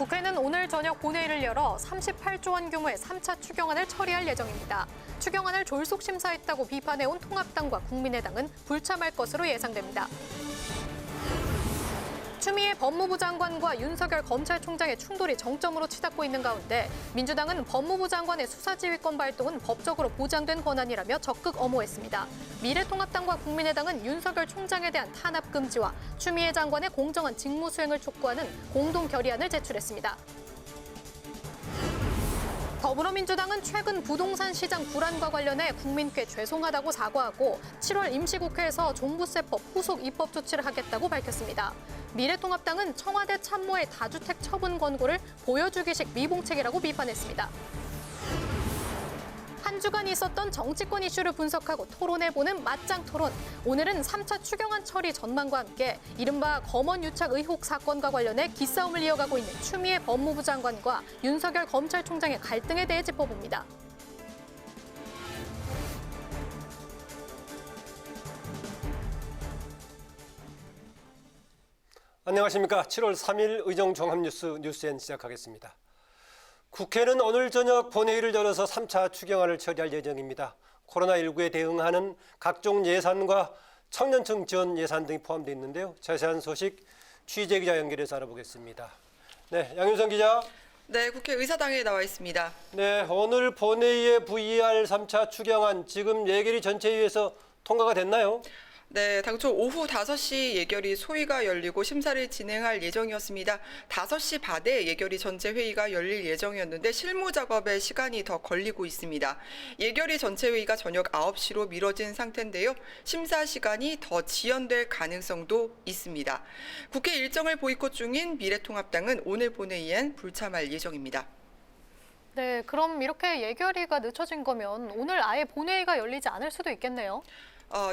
국회는 오늘 저녁 본회의를 열어 38조 원 규모의 3차 추경안을 처리할 예정입니다. 추경안을 졸속 심사했다고 비판해온 통합당과 국민의당은 불참할 것으로 예상됩니다. 추미애 법무부 장관과 윤석열 검찰총장의 충돌이 정점으로 치닫고 있는 가운데 민주당은 법무부 장관의 수사지휘권 발동은 법적으로 보장된 권한이라며 적극 엄호했습니다. 미래통합당과 국민의당은 윤석열 총장에 대한 탄압 금지와 추미애 장관의 공정한 직무 수행을 촉구하는 공동 결의안을 제출했습니다. 더불어민주당은 최근 부동산 시장 불안과 관련해 국민께 죄송하다고 사과하고 7월 임시국회에서 종부세법 후속 입법 조치를 하겠다고 밝혔습니다. 미래통합당은 청와대 참모의 다주택 처분 권고를 보여주기식 미봉책이라고 비판했습니다. 한 주간 있었던 정치권 이슈를 분석하고 토론해보는 맞짱 토론. 오늘은 3차 추경안 처리 전망과 함께 이른바 검언 유착 의혹 사건과 관련해 기싸움을 이어가고 있는 추미애 법무부 장관과 윤석열 검찰총장의 갈등에 대해 짚어봅니다. 안녕하십니까. 7월 3일 의정 종합뉴스 뉴스엔 시작하겠습니다. 국회는 오늘 저녁 본회의를 열어서 3차 추경안을 처리할 예정입니다. 코로나19에 대응하는 각종 예산과 청년층 지원 예산 등이 포함되어 있는데요. 자세한 소식 취재 기자 연결해서 알아보겠습니다. 네, 양윤선 기자. 네, 국회 의사당에 나와 있습니다. 네, 오늘 본회의에 부의할 3차 추경안 지금 예결위 전체회의에서 통과가 됐나요? 네, 당초 오후 5시 예결위 소위가 열리고 심사를 진행할 예정이었습니다. 5시 반에 예결위 전체 회의가 열릴 예정이었는데 실무 작업에 시간이 더 걸리고 있습니다. 예결위 전체 회의가 저녁 9시로 미뤄진 상태인데요. 심사 시간이 더 지연될 가능성도 있습니다. 국회 일정을 보이콧 중인 미래통합당은 오늘 본회의엔 불참할 예정입니다. 네, 그럼 이렇게 예결위가 늦춰진 거면 오늘 아예 본회의가 열리지 않을 수도 있겠네요.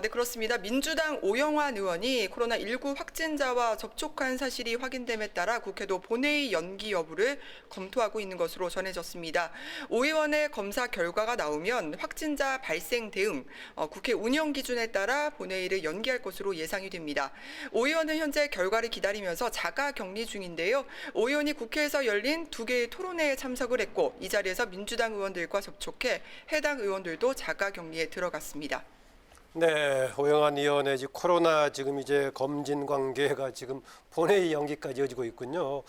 네, 그렇습니다. 민주당 오영환 의원이 코로나19 확진자와 접촉한 사실이 확인됨에 따라 국회도 본회의 연기 여부를 검토하고 있는 것으로 전해졌습니다. 오 의원의 검사 결과가 나오면 확진자 발생 대응, 국회 운영 기준에 따라 본회의를 연기할 것으로 예상이 됩니다. 오 의원은 현재 결과를 기다리면서 자가 격리 중인데요. 오 의원이 국회에서 열린 2개의 토론회에 참석을 했고 이 자리에서 민주당 의원들과 접촉해 해당 의원들도 자가 격리에 들어갔습니다. 네, 오영환 의원의 코로나 지금 이제 검진 관계가 지금 본회의 연기까지 이어지고 있군요.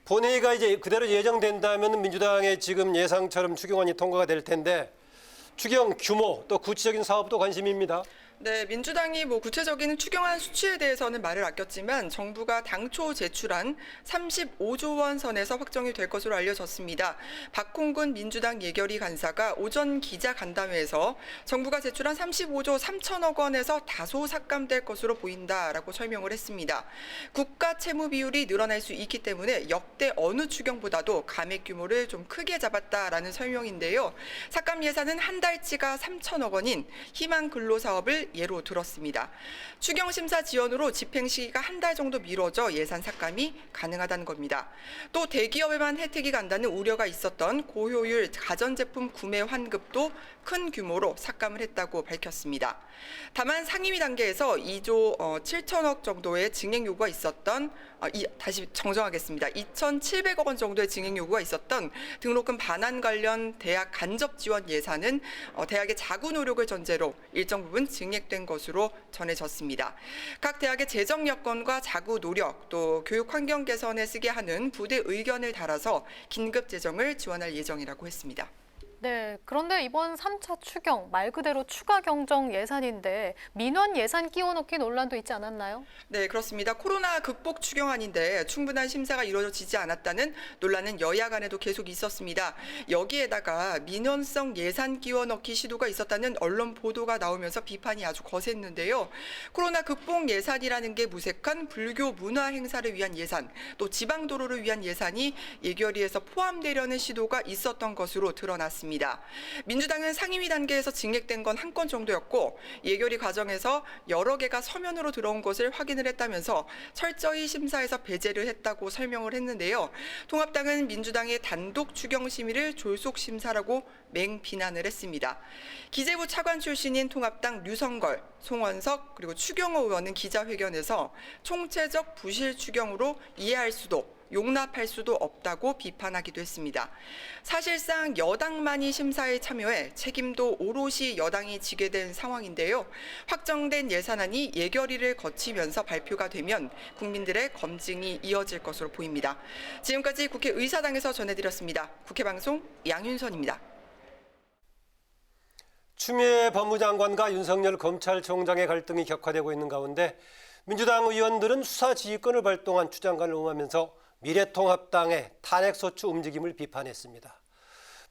본회의가 이제 그대로 예정된다면 민주당의 지금 예상처럼 추경안이 통과가 될 텐데 추경 규모 또 구체적인 사업도 관심입니다. 네, 민주당이 구체적인 추경안 수치에 대해서는 말을 아꼈지만 정부가 당초 제출한 35조 원 선에서 확정이 될 것으로 알려졌습니다. 박홍근 민주당 예결위 간사가 오전 기자간담회에서 정부가 제출한 35조 3천억 원에서 다소 삭감될 것으로 보인다라고 설명을 했습니다. 국가 채무 비율이 늘어날 수 있기 때문에 역대 어느 추경보다도 감액 규모를 좀 크게 잡았다라는 설명인데요. 삭감 예산은 한 달치가 3천억 원인 희망 근로사업을 예로 들었습니다. 추경 심사 지연으로 집행 시기가 한 달 정도 미뤄져 예산 삭감이 가능하다는 겁니다. 또 대기업에만 혜택이 간다는 우려가 있었던 고효율 가전제품 구매 환급도 큰 규모로 삭감을 했다고 밝혔습니다. 다만 상임위 단계에서 2조 7천억 정도의 증액 요구가 있었던 다시 정정하겠습니다. 2,700억 원 정도의 증액 요구가 있었던 등록금 반환 관련 대학 간접 지원 예산은 대학의 자구 노력을 전제로 일정 부분 증액된 것으로 전해졌습니다. 각 대학의 재정 여건과 자구 노력 또 교육 환경 개선에 쓰게 하는 부대 의견을 달아서 긴급 재정을 지원할 예정이라고 했습니다. 네, 그런데 이번 3차 추경, 말 그대로 추가 경정 예산인데 민원 예산 끼워넣기 논란도 있지 않았나요? 네, 그렇습니다. 코로나 극복 추경안인데 충분한 심사가 이루어지지 않았다는 논란은 여야 간에도 계속 있었습니다. 여기에다가 민원성 예산 끼워넣기 시도가 있었다는 언론 보도가 나오면서 비판이 아주 거셌는데요. 코로나 극복 예산이라는 게 무색한 불교 문화 행사를 위한 예산, 또 지방도로를 위한 예산이 예결위에서 포함되려는 시도가 있었던 것으로 드러났습니다. 민주당은 상임위 단계에서 증액된 건 한 건 정도였고 예결위 과정에서 여러 개가 서면으로 들어온 것을 확인을 했다면서 철저히 심사해서 배제를 했다고 설명을 했는데요. 통합당은 민주당의 단독 추경 심의를 졸속 심사라고 맹비난을 했습니다. 기재부 차관 출신인 통합당 류성걸, 송원석 그리고 추경호 의원은 기자회견에서 총체적 부실 추경으로 이해할 수도 용납할 수도 없다고 비판하기도 했습니다. 사실상 여당만이 심사에 참여해 책임도 오롯이 여당이 지게 된 상황인데요. 확정된 예산안이 예결위를 거치면서 발표가 되면 국민들의 검증이 이어질 것으로 보입니다. 지금까지 국회 의사당에서 전해드렸습니다. 국회방송 양윤선입니다. 추미애 법무장관과 윤석열 검찰총장의 갈등이 격화되고 있는 가운데 민주당 의원들은 수사지휘권을 발동한 추 장관을 응하면서 미래통합당의 탄핵소추 움직임을 비판했습니다.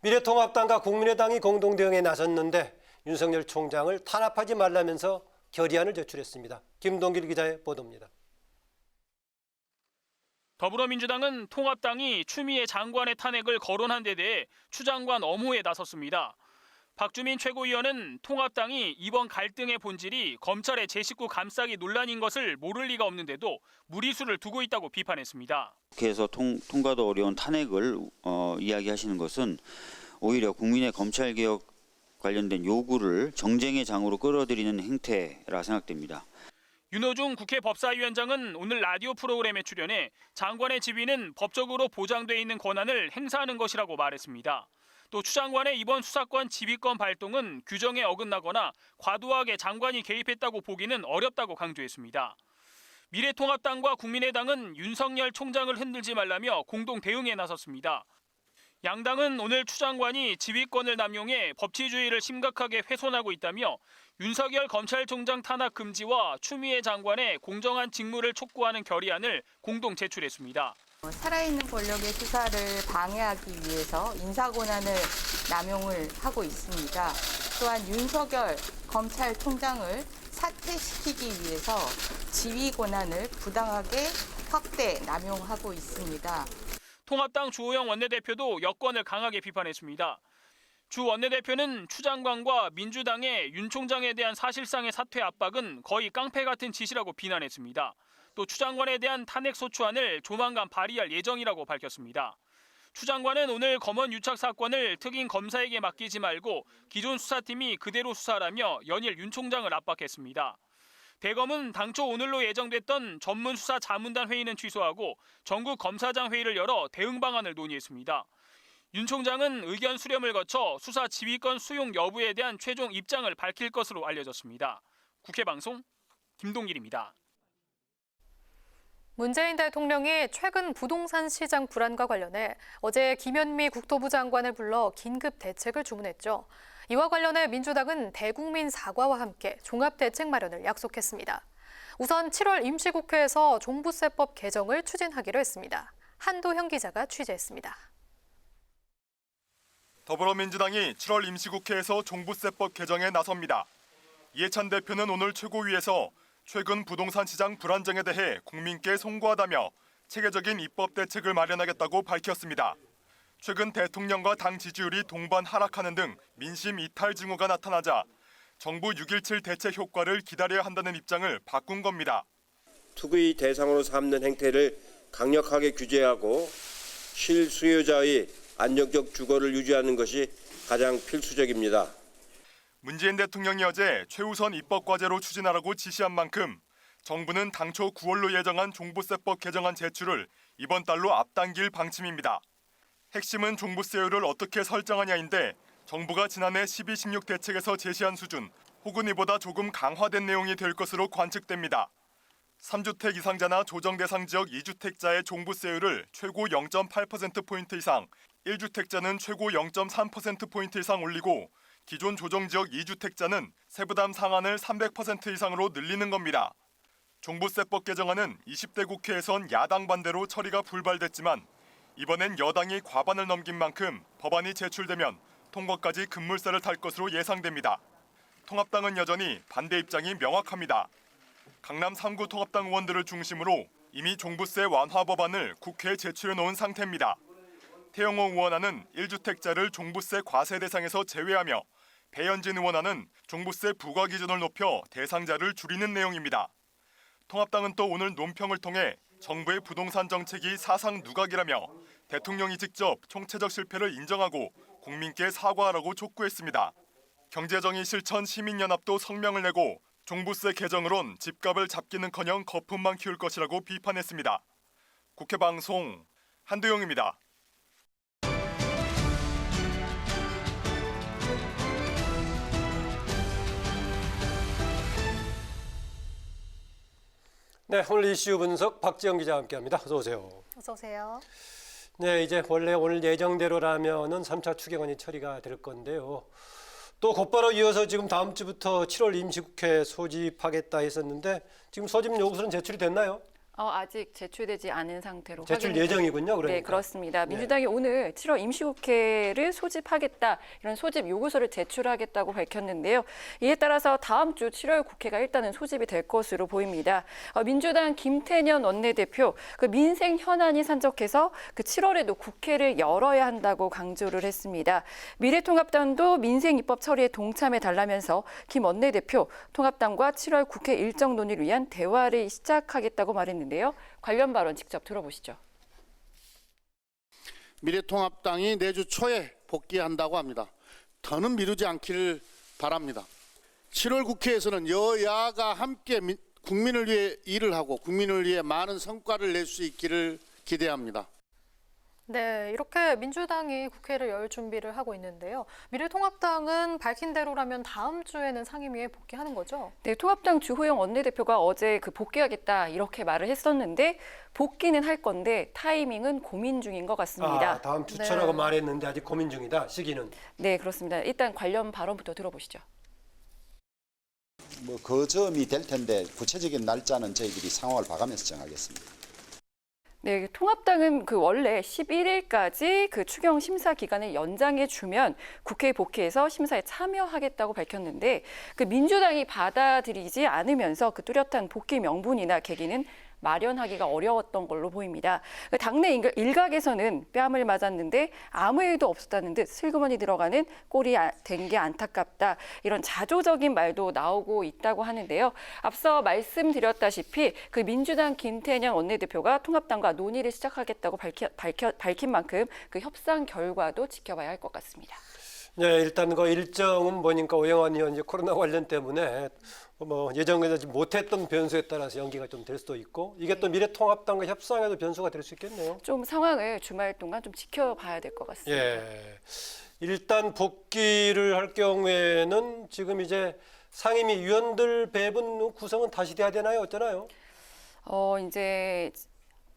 미래통합당과 국민의당이 공동대응에 나섰는데 윤석열 총장을 탄압하지 말라면서 결의안을 제출했습니다. 김동길 기자의 보도입니다. 더불어민주당은 통합당이 추미애 장관의 탄핵을 거론한 데 대해 추 장관 엄호에 나섰습니다. 박주민 최고위원은 통합당이 이번 갈등의 본질이 검찰의 제 식구 감싸기 논란인 것을 모를 리가 없는데도 무리수를 두고 있다고 비판했습니다. 국회에서 통과도 어려운 탄핵을 이야기하시는 것은 오히려 국민의 검찰개혁 관련된 요구를 정쟁의 장으로 끌어들이는 행태라 생각됩니다. 윤호중 국회 법사위원장은 오늘 라디오 프로그램에 출연해 장관의 지위는 법적으로 보장돼 있는 권한을 행사하는 것이라고 말했습니다. 또 추 장관의 이번 수사권 지휘권 발동은 규정에 어긋나거나 과도하게 장관이 개입했다고 보기는 어렵다고 강조했습니다. 미래통합당과 국민의당은 윤석열 총장을 흔들지 말라며 공동 대응에 나섰습니다. 양당은 오늘 추 장관이 지휘권을 남용해 법치주의를 심각하게 훼손하고 있다며 윤석열 검찰총장 탄압 금지와 추미애 장관의 공정한 직무를 촉구하는 결의안을 공동 제출했습니다. 살아있는 권력의 수사를 방해하기 위해서 인사권한을 남용을 하고 있습니다. 또한 윤석열 검찰총장을 사퇴시키기 위해서 지휘 권한을 부당하게 확대 남용하고 있습니다. 통합당 주호영 원내대표도 여권을 강하게 비판했습니다. 주 원내대표는 추 장관과 민주당의 윤 총장에 대한 사실상의 사퇴 압박은 거의 깡패 같은 짓이라고 비난했습니다. 또 추 장관에 대한 탄핵 소추안을 조만간 발의할 예정이라고 밝혔습니다. 추 장관은 오늘 검언 유착 사건을 특임 검사에게 맡기지 말고 기존 수사팀이 그대로 수사하라며 연일 윤 총장을 압박했습니다. 대검은 당초 오늘로 예정됐던 전문 수사 자문단 회의는 취소하고 전국 검사장 회의를 열어 대응 방안을 논의했습니다. 윤 총장은 의견 수렴을 거쳐 수사 지휘권 수용 여부에 대한 최종 입장을 밝힐 것으로 알려졌습니다. 국회 방송 김동길입니다. 문재인 대통령이 최근 부동산 시장 불안과 관련해 어제 김현미 국토부 장관을 불러 긴급 대책을 주문했죠. 이와 관련해 민주당은 대국민 사과와 함께 종합대책 마련을 약속했습니다. 우선 7월 임시국회에서 종부세법 개정을 추진하기로 했습니다. 한도형 기자가 취재했습니다. 더불어민주당이 7월 임시국회에서 종부세법 개정에 나섭니다. 이해찬 대표는 오늘 최고위에서 최근 부동산 시장 불안정에 대해 국민께 송구하다며 체계적인 입법 대책을 마련하겠다고 밝혔습니다. 최근 대통령과 당 지지율이 동반 하락하는 등 민심 이탈 징후가 나타나자 정부 6.17 대책 효과를 기다려야 한다는 입장을 바꾼 겁니다. 투기 대상으로 삼는 행태를 강력하게 규제하고 실수요자의 안정적 주거를 유지하는 것이 가장 필수적입니다. 문재인 대통령이 어제 최우선 입법과제로 추진하라고 지시한 만큼 정부는 당초 9월로 예정한 종부세법 개정안 제출을 이번 달로 앞당길 방침입니다. 핵심은 종부세율을 어떻게 설정하냐인데 정부가 지난해 12.16 대책에서 제시한 수준 혹은 이보다 조금 강화된 내용이 될 것으로 관측됩니다. 3주택 이상자나 조정 대상 지역 2주택자의 종부세율을 최고 0.8%포인트 이상, 1주택자는 최고 0.3%포인트 이상 올리고 기존 조정지역 2주택자는 세부담 상한을 300% 이상으로 늘리는 겁니다. 종부세법 개정안은 20대 국회에선 야당 반대로 처리가 불발됐지만 이번엔 여당이 과반을 넘긴 만큼 법안이 제출되면 통과까지 급물살을 탈 것으로 예상됩니다. 통합당은 여전히 반대 입장이 명확합니다. 강남 3구 통합당 의원들을 중심으로 이미 종부세 완화 법안을 국회에 제출해 놓은 상태입니다. 태영호 의원안은 1주택자를 종부세 과세 대상에서 제외하며 배현진 의원안은 종부세 부과 기준을 높여 대상자를 줄이는 내용입니다. 통합당은 또 오늘 논평을 통해 정부의 부동산 정책이 사상 누각이라며 대통령이 직접 총체적 실패를 인정하고 국민께 사과하라고 촉구했습니다. 경제정의 실천 시민연합도 성명을 내고 종부세 개정으론 집값을 잡기는커녕 거품만 키울 것이라고 비판했습니다. 국회방송 한두영입니다. 네, 오늘 이슈 분석 박지영 기자와 함께합니다. 어서 오세요. 어서 오세요. 네, 이제 원래 오늘 예정대로라면은 3차 추경안이 처리가 될 건데요. 또 곧바로 이어서 지금 다음 주부터 7월 임시국회 소집하겠다 했었는데 지금 소집 요구서는 제출이 됐나요? 아직 제출되지 않은 상태로 제출 확인이 예정이군요. 그러니까. 네, 그렇습니다. 네. 민주당이 오늘 7월 임시국회를 소집하겠다, 이런 소집 요구서를 제출하겠다고 밝혔는데요. 이에 따라서 다음 주 7월 국회가 일단은 소집이 될 것으로 보입니다. 민주당 김태년 원내대표 그 민생 현안이 산적해서 그 7월에도 국회를 열어야 한다고 강조를 했습니다. 미래통합당도 민생 입법 처리에 동참해 달라면서 김 원내대표 통합당과 7월 국회 일정 논의를 위한 대화를 시작하겠다고 말했는데요. 관련 발언 직접 들어보시죠. 미래통합당이 내주 초에 복귀한다고 합니다. 더는 미루지 않기를 바랍니다. 7월 국회에서는 여야가 함께 국민을 위해 일을 하고 국민을 위해 많은 성과를 낼 수 있기를 기대합니다. 네, 이렇게 민주당이 국회를 열 준비를 하고 있는데요. 미래통합당은 밝힌 대로라면 다음 주에는 상임위에 복귀하는 거죠? 네, 통합당 주호영 원내대표가 어제 복귀하겠다 이렇게 말을 했었는데 복귀는 할 건데 타이밍은 고민 중인 것 같습니다. 다음 주초라고 네. 말했는데 아직 고민 중이다. 시기는. 네, 그렇습니다. 일단 관련 발언부터 들어보시죠. 그 점이 될 텐데 구체적인 날짜는 저희들이 상황을 봐가면서 정하겠습니다. 네, 통합당은 원래 11일까지 추경 심사 기간을 연장해 주면 국회에 복귀해서 심사에 참여하겠다고 밝혔는데 민주당이 받아들이지 않으면서 뚜렷한 복귀 명분이나 계기는 마련하기가 어려웠던 걸로 보입니다. 당내 일각에서는 뺨을 맞았는데 아무 일도 없었다는 듯 슬그머니 들어가는 꼴이 된 게 안타깝다. 이런 자조적인 말도 나오고 있다고 하는데요. 앞서 말씀드렸다시피 민주당 김태년 원내대표가 통합당과 논의를 시작하겠다고 밝힌 만큼 협상 결과도 지켜봐야 할 것 같습니다. 네, 일단 그 일정은 보니까 오영환 의원 이제 코로나 관련 때문에 예정되지 못했던 변수에 따라서 연기가 좀 될 수도 있고 이게 또 미래통합당과 협상에도 변수가 될 수 있겠네요. 좀 상황을 주말 동안 좀 지켜봐야 될 것 같습니다. 예, 일단 복귀를 할 경우에는 지금 이제 상임위 위원들 배분 구성은 다시 돼야 되나요? 어쩌나요? 이제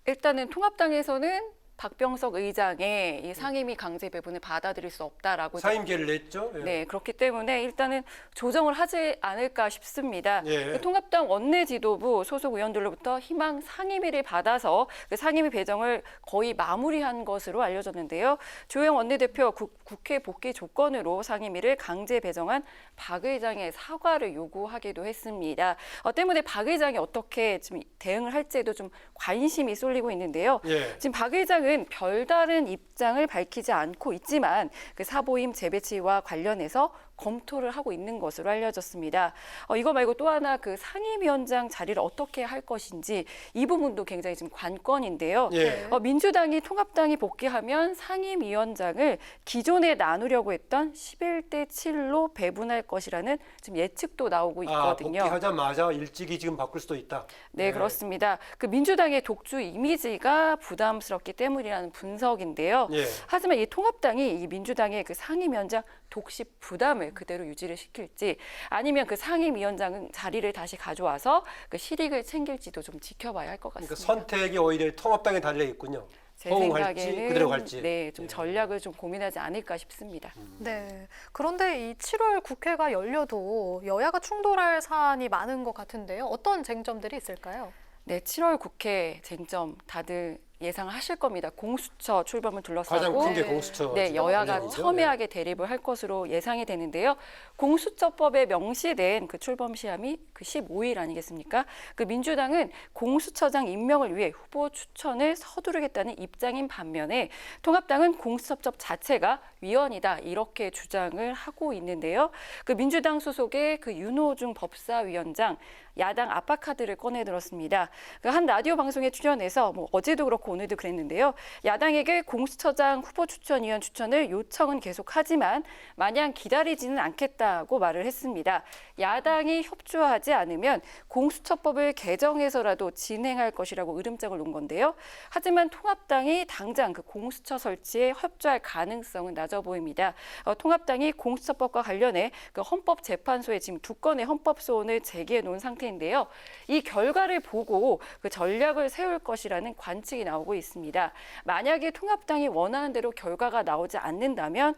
일단은 통합당에서는 박병석 의장의 이 상임위 강제 배분을 받아들일 수 없다라고 사임계를 냈죠. 예. 네, 그렇기 때문에 일단은 조정을 하지 않을까 싶습니다. 예. 통합당 원내지도부 소속 의원들로부터 희망 상임위를 받아서 상임위 배정을 거의 마무리한 것으로 알려졌는데요. 주호영 원내대표 국회 복귀 조건으로 상임위를 강제 배정한 박 의장의 사과를 요구하기도 했습니다. 때문에 박 의장이 어떻게 지금 대응을 할지에도 좀 관심이 쏠리고 있는데요. 예. 지금 박 의장은 별다른 입장을 밝히지 않고 있지만 사보임 재배치와 관련해서 검토를 하고 있는 것으로 알려졌습니다. 이거 말고 또 하나 상임위원장 자리를 어떻게 할 것인지 이 부분도 굉장히 지금 관건인데요. 예. 민주당이 통합당이 복귀하면 상임위원장을 기존에 나누려고 했던 11대 7로 배분할 것이라는 지금 예측도 나오고 있거든요. 복귀하자마자 일찍이 지금 바꿀 수도 있다. 네, 그렇습니다. 민주당의 독주 이미지가 부담스럽기 때문이라는 분석인데요. 예. 하지만 이 통합당이 이 민주당의 상임위원장 독식 부담을 그대로 유지를 시킬지 아니면 상임위원장 자리를 다시 가져와서 실익을 챙길지도 좀 지켜봐야 할 것 같습니다. 그러니까 선택이 오히려 통합당에 달려 있군요. 제 호응할지 생각에는 그대로 갈지. 네, 좀 전략을 좀 고민하지 않을까 싶습니다. 네. 그런데 이 7월 국회가 열려도 여야가 충돌할 사안이 많은 것 같은데요. 어떤 쟁점들이 있을까요? 네, 7월 국회 쟁점 다들 예상하실 겁니다. 공수처 출범을 둘러싸고 가장 큰 게 공수처. 네, 여야가 관련이죠. 첨예하게 대립을 할 것으로 예상이 되는데요. 공수처법에 명시된 출범 시함이 15일 아니겠습니까? 민주당은 공수처장 임명을 위해 후보 추천을 서두르겠다는 입장인 반면에 통합당은 공수처법 자체가 위헌이다 이렇게 주장을 하고 있는데요. 민주당 소속의 윤호중 법사위원장 야당 압박 카드를 꺼내들었습니다. 한 라디오 방송에 출연해서 어제도 그렇고 그렇고 오늘도 그랬는데요. 야당에게 공수처장 후보 추천위원 추천을 요청은 계속하지만 마냥 기다리지는 않겠다고 말을 했습니다. 야당이 협조하지 않으면 공수처법을 개정해서라도 진행할 것이라고 으름장을 놓은 건데요. 하지만 통합당이 당장 그 공수처 설치에 협조할 가능성은 낮아 보입니다. 통합당이 공수처법과 관련해 그 헌법재판소에 지금 2건의 헌법소원을 제기해 놓은 상태인데요. 이 결과를 보고 그 전략을 세울 것이라는 관측이 나오고 있습니다. 만약에 통합당이 원하는 대로 결과가 나오지 않는다면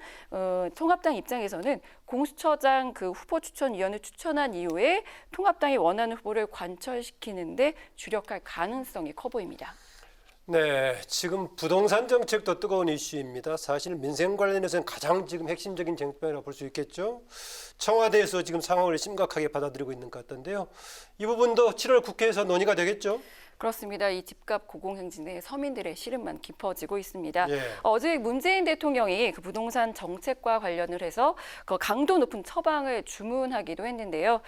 통합당 입장에서는 공수처장 그 후보 추천위원을 추천한 이후에 통합당이 원하는 후보를 관철시키는데 주력할 가능성이 커 보입니다. 네, 지금 부동산 정책도 뜨거운 이슈입니다. 사실 민생 관련해서는 가장 지금 핵심적인 쟁점이라고 볼 수 있겠죠. 청와대에서 지금 상황을 심각하게 받아들이고 있는 것 같던데요. 이 부분도 7월 국회에서 논의가 되겠죠? 그렇습니다. 이 집값 고공행진에 서민들의 시름만 깊어지고 있습니다. 예. 어제 문재인 대통령이 그 부동산 정책과 관련을 해서 그 강도 높은 처방을 주문하기도 했는데요.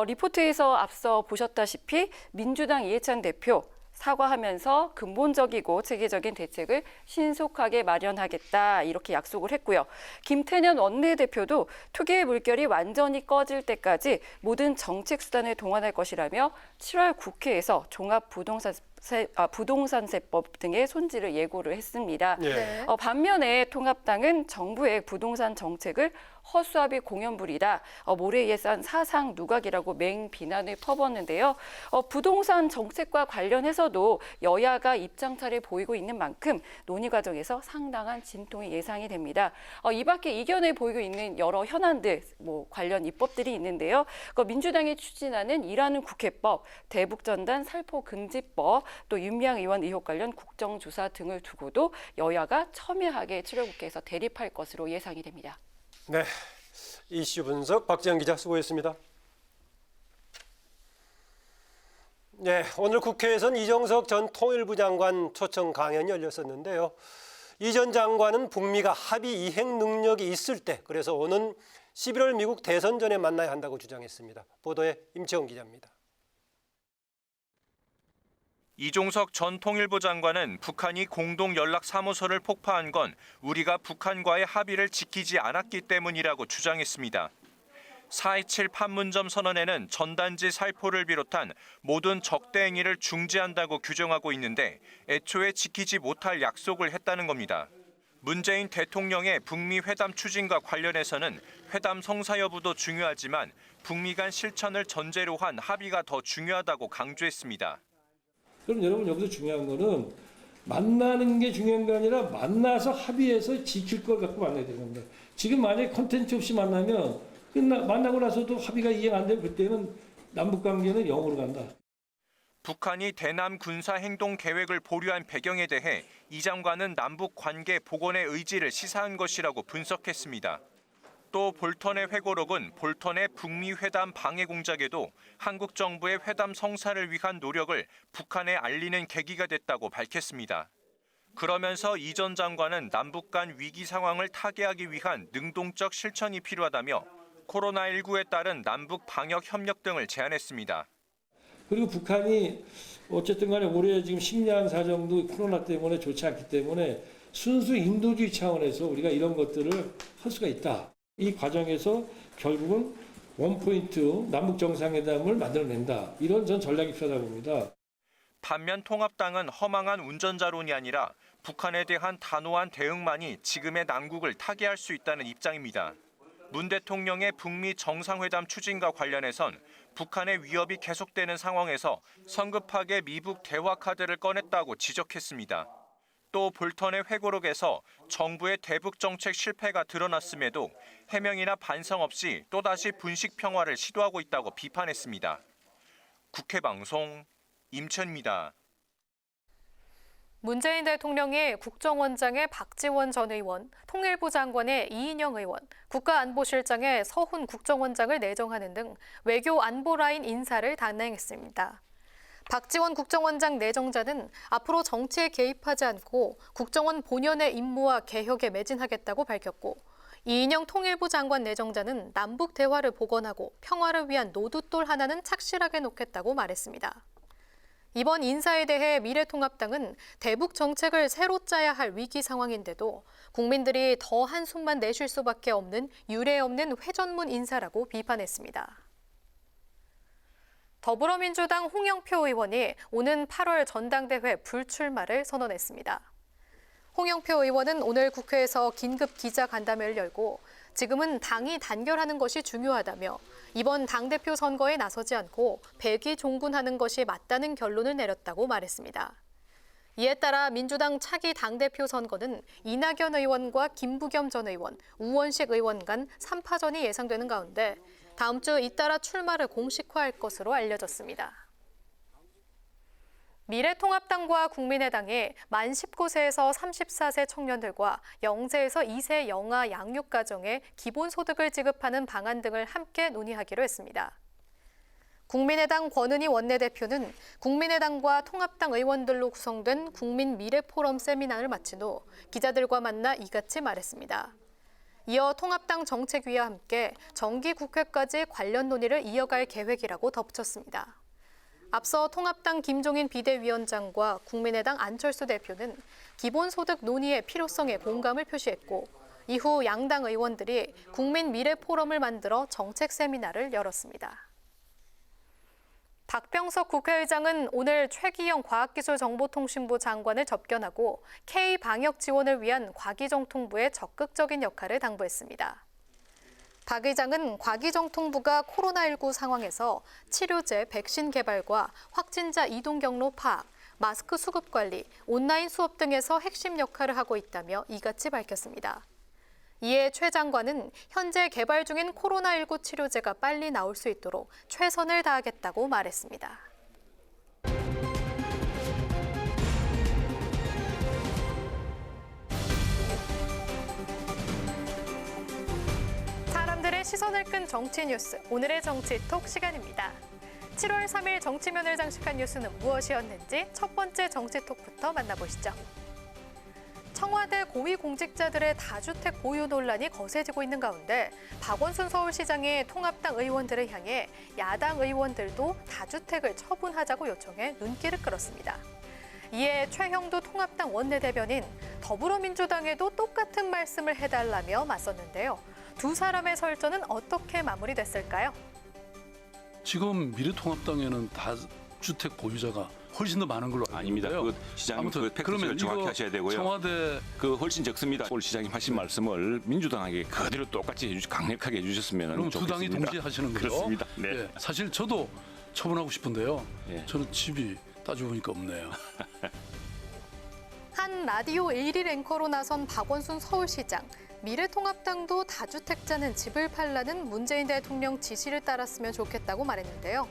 리포트에서 앞서 보셨다시피 민주당 이해찬 대표 사과하면서 근본적이고 체계적인 대책을 신속하게 마련하겠다 이렇게 약속을 했고요. 김태년 원내대표도 투기의 물결이 완전히 꺼질 때까지 모든 정책 수단을 동원할 것이라며 7월 국회에서 부동산세법 등의 손질을 예고를 했습니다. 예. 반면에 통합당은 정부의 부동산 정책을 허수아비 공연불이다. 모래에 싼 사상 누각이라고 맹비난을 퍼붓는데요. 부동산 정책과 관련해서도 여야가 입장차를 보이고 있는 만큼 논의 과정에서 상당한 진통이 예상이 됩니다. 이 밖에 이견을 보이고 있는 여러 현안들, 관련 입법들이 있는데요. 민주당이 추진하는 일하는 국회법, 대북전단 살포금지법, 또 윤미향 의원 의혹 관련 국정조사 등을 두고도 여야가 첨예하게 7월 국회에서 대립할 것으로 예상이 됩니다. 네, 이슈 분석 박지영 기자 수고했습니다. 네, 오늘 국회에선 이정석 전 통일부 장관 초청 강연이 열렸었는데요. 이 전 장관은 북미가 합의 이행 능력이 있을 때, 그래서 오는 11월 미국 대선 전에 만나야 한다고 주장했습니다. 보도에 임채원 기자입니다. 이종석 전 통일부 장관은 북한이 공동연락사무소를 폭파한 건 우리가 북한과의 합의를 지키지 않았기 때문이라고 주장했습니다. 4.27 판문점 선언에는 전단지 살포를 비롯한 모든 적대 행위를 중지한다고 규정하고 있는데 애초에 지키지 못할 약속을 했다는 겁니다. 문재인 대통령의 북미 회담 추진과 관련해서는 회담 성사 여부도 중요하지만 북미 간 실천을 전제로 한 합의가 더 중요하다고 강조했습니다. 그럼 여러분 여기서 중요한 거는 만나는 게 중요한 게 아니라 만나서 합의해서 지킬 걸 갖고 만나야 되는 겁니다. 지금 만약에 컨텐츠 없이 만나면 만나고 나서도 합의가 이행 안 되면 그때는 남북관계는 0으로 간다. 북한이 대남 군사 행동 계획을 보류한 배경에 대해 이 장관은 남북 관계 복원의 의지를 시사한 것이라고 분석했습니다. 또 볼턴의 회고록은 볼턴의 북미 회담 방해 공작에도 한국 정부의 회담 성사를 위한 노력을 북한에 알리는 계기가 됐다고 밝혔습니다. 그러면서 이 전 장관은 남북 간 위기 상황을 타개하기 위한 능동적 실천이 필요하다며 코로나19에 따른 남북 방역 협력 등을 제안했습니다. 그리고 북한이 어쨌든 간에 올해 지금 식량 사정도 코로나 때문에 좋지 않기 때문에 순수 인도주의 차원에서 우리가 이런 것들을 할 수가 있다. 이 과정에서 결국은 원포인트 남북 정상회담을 만들어낸다. 이런 전 전략이 필요하다고 봅니다. 반면 통합당은 허망한 운전자론이 아니라 북한에 대한 단호한 대응만이 지금의 난국을 타개할 수 있다는 입장입니다. 문 대통령의 북미 정상회담 추진과 관련해선 북한의 위협이 계속되는 상황에서 성급하게 미북 대화 카드를 꺼냈다고 지적했습니다. 또 볼턴의 회고록에서 정부의 대북 정책 실패가 드러났음에도 해명이나 반성 없이 또다시 분식 평화를 시도하고 있다고 비판했습니다. 국회 방송 임천입니다. 문재인 대통령이 국정원장의 박지원 전 의원, 통일부 장관의 이인영 의원, 국가안보실장의 서훈 국정원장을 내정하는 등 외교 안보 라인 인사를 단행했습니다. 박지원 국정원장 내정자는 앞으로 정치에 개입하지 않고 국정원 본연의 임무와 개혁에 매진하겠다고 밝혔고, 이인영 통일부 장관 내정자는 남북 대화를 복원하고 평화를 위한 노돛돌 하나는 착실하게 놓겠다고 말했습니다. 이번 인사에 대해 미래통합당은 대북 정책을 새로 짜야 할 위기 상황인데도 국민들이 더 한숨만 내쉴 수밖에 없는 유례 없는 회전문 인사라고 비판했습니다. 더불어민주당 홍영표 의원이 오는 8월 전당대회 불출마를 선언했습니다. 홍영표 의원은 오늘 국회에서 긴급 기자간담회를 열고 지금은 당이 단결하는 것이 중요하다며 이번 당대표 선거에 나서지 않고 백의종군하는 것이 맞다는 결론을 내렸다고 말했습니다. 이에 따라 민주당 차기 당대표 선거는 이낙연 의원과 김부겸 전 의원, 우원식 의원 간 3파전이 예상되는 가운데 다음 주 잇따라 출마를 공식화할 것으로 알려졌습니다. 미래통합당과 국민의당이 만 19세에서 34세 청년들과 0세에서 2세 영아 양육가정에 기본소득을 지급하는 방안 등을 함께 논의하기로 했습니다. 국민의당 권은희 원내대표는 국민의당과 통합당 의원들로 구성된 국민미래포럼 세미나를 마친 후 기자들과 만나 이같이 말했습니다. 이어 통합당 정책위와 함께 정기국회까지 관련 논의를 이어갈 계획이라고 덧붙였습니다. 앞서 통합당 김종인 비대위원장과 국민의당 안철수 대표는 기본소득 논의의 필요성에 공감을 표시했고 이후 양당 의원들이 국민미래포럼을 만들어 정책 세미나를 열었습니다. 박병석 국회의장은 오늘 최기영 과학기술정보통신부 장관을 접견하고 K-방역 지원을 위한 과기정통부의 적극적인 역할을 당부했습니다. 박 의장은 과기정통부가 코로나19 상황에서 치료제, 백신 개발과 확진자 이동 경로 파악, 마스크 수급 관리, 온라인 수업 등에서 핵심 역할을 하고 있다며 이같이 밝혔습니다. 이에 최 장관은 현재 개발 중인 코로나19 치료제가 빨리 나올 수 있도록 최선을 다하겠다고 말했습니다. 사람들의 시선을 끈 정치 뉴스, 오늘의 정치톡 시간입니다. 7월 3일 정치면을 장식한 뉴스는 무엇이었는지 첫 번째 정치톡부터 만나보시죠. 청와대 고위공직자들의 다주택 보유 논란이 거세지고 있는 가운데 박원순 서울시장이 통합당 의원들을 향해 야당 의원들도 다주택을 처분하자고 요청해 눈길을 끌었습니다. 이에 최형두 통합당 원내대변인 더불어민주당에도 똑같은 말씀을 해달라며 맞섰는데요. 두 사람의 설전은 어떻게 마무리됐을까요? 지금 미래통합당에는 다주택 보유자가 훨씬 더 많은 걸로 알고 아닙니다. 있는데요. 시장님 그 팩트를 정확히 하셔야 되고요. 청와대 훨씬 적습니다. 오늘 시장님 하신 말씀을 민주당에게 그대로 똑같이 강력하게 해주셨으면 그럼 좋겠습니다. 두 당이 동시에 하시는 거죠? 그렇습니다. 네. 예, 사실 저도 처분하고 싶은데요. 예. 저는 집이 따져보니까 없네요. 한 라디오 1일 앵커로 나선 박원순 서울시장. 미래통합당도 다주택자는 집을 팔라는 문재인 대통령 지시를 따랐으면 좋겠다고 말했는데요.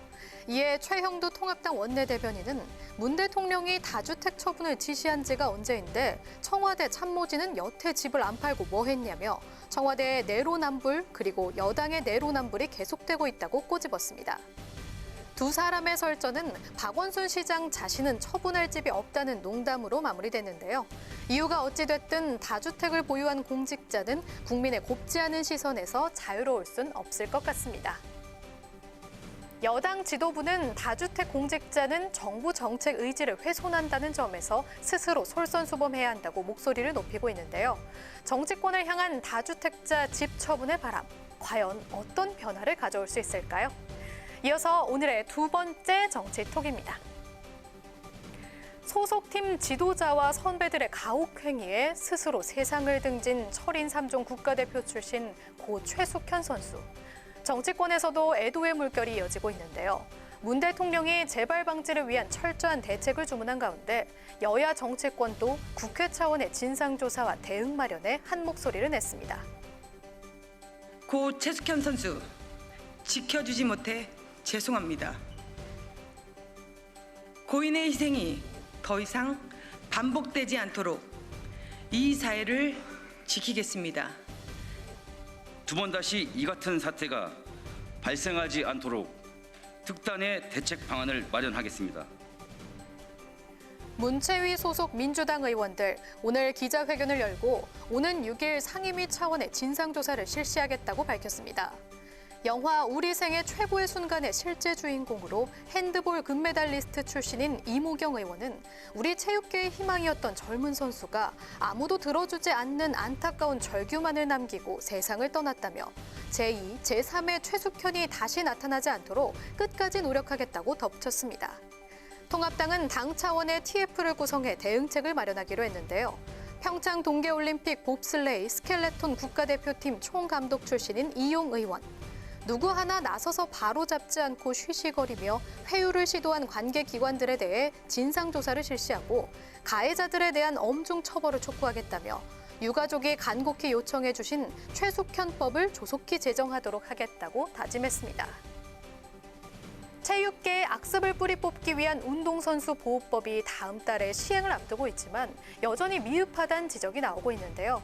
이에 최형두 통합당 원내대변인은 문 대통령이 다주택 처분을 지시한 지가 언제인데 청와대 참모진은 여태 집을 안 팔고 뭐 했냐며 청와대의 내로남불 그리고 여당의 내로남불이 계속되고 있다고 꼬집었습니다. 두 사람의 설전은 박원순 시장 자신은 처분할 집이 없다는 농담으로 마무리됐는데요. 이유가 어찌됐든 다주택을 보유한 공직자는 국민의 곱지 않은 시선에서 자유로울 순 없을 것 같습니다. 여당 지도부는 다주택 공직자는 정부 정책 의지를 훼손한다는 점에서 스스로 솔선수범해야 한다고 목소리를 높이고 있는데요. 정치권을 향한 다주택자 집 처분의 바람, 과연 어떤 변화를 가져올 수 있을까요? 이어서 오늘의 두 번째 정치톡입니다. 소속팀 지도자와 선배들의 가혹행위에 스스로 세상을 등진 철인 3종 국가대표 출신 고 최숙현 선수. 정치권에서도 애도의 물결이 이어지고 있는데요. 문 대통령이 재발 방지를 위한 철저한 대책을 주문한 가운데 여야 정치권도 국회 차원의 진상조사와 대응 마련에 한 목소리를 냈습니다. 고 최숙현 선수, 지켜주지 못해 죄송합니다. 고인의 희생이 더 이상 반복되지 않도록 이 사회를 지키겠습니다. 두 번 다시 이 같은 사태가 발생하지 않도록 특단의 대책 방안을 마련하겠습니다. 문체위 소속 민주당 의원들 오늘 기자회견을 열고 오는 6일 상임위 차원의 진상조사를 실시하겠다고 밝혔습니다. 영화 우리 생애 최고의 순간의 실제 주인공으로 핸드볼 금메달리스트 출신인 이모경 의원은 우리 체육계의 희망이었던 젊은 선수가 아무도 들어주지 않는 안타까운 절규만을 남기고 세상을 떠났다며 제2, 제3의 최숙현이 다시 나타나지 않도록 끝까지 노력하겠다고 덧붙였습니다. 통합당은 당 차원의 TF를 구성해 대응책을 마련하기로 했는데요. 평창 동계올림픽 봅슬레이 스켈레톤 국가대표팀 총감독 출신인 이용 의원. 누구 하나 나서서 바로잡지 않고 쉬쉬거리며 회유를 시도한 관계기관들에 대해 진상조사를 실시하고 가해자들에 대한 엄중 처벌을 촉구하겠다며 유가족이 간곡히 요청해 주신 최숙현법을 조속히 제정하도록 하겠다고 다짐했습니다. 체육계의 악습을 뿌리 뽑기 위한 운동선수 보호법이 다음 달에 시행을 앞두고 있지만 여전히 미흡하다는 지적이 나오고 있는데요.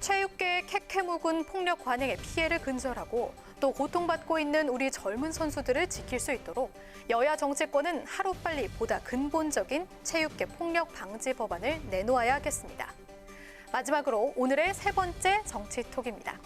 체육계의 캐캐묵은 폭력 관행의 피해를 근절하고 또 고통받고 있는 우리 젊은 선수들을 지킬 수 있도록 여야 정치권은 하루빨리 보다 근본적인 체육계 폭력 방지 법안을 내놓아야 하겠습니다. 마지막으로 오늘의 세 번째 정치톡입니다.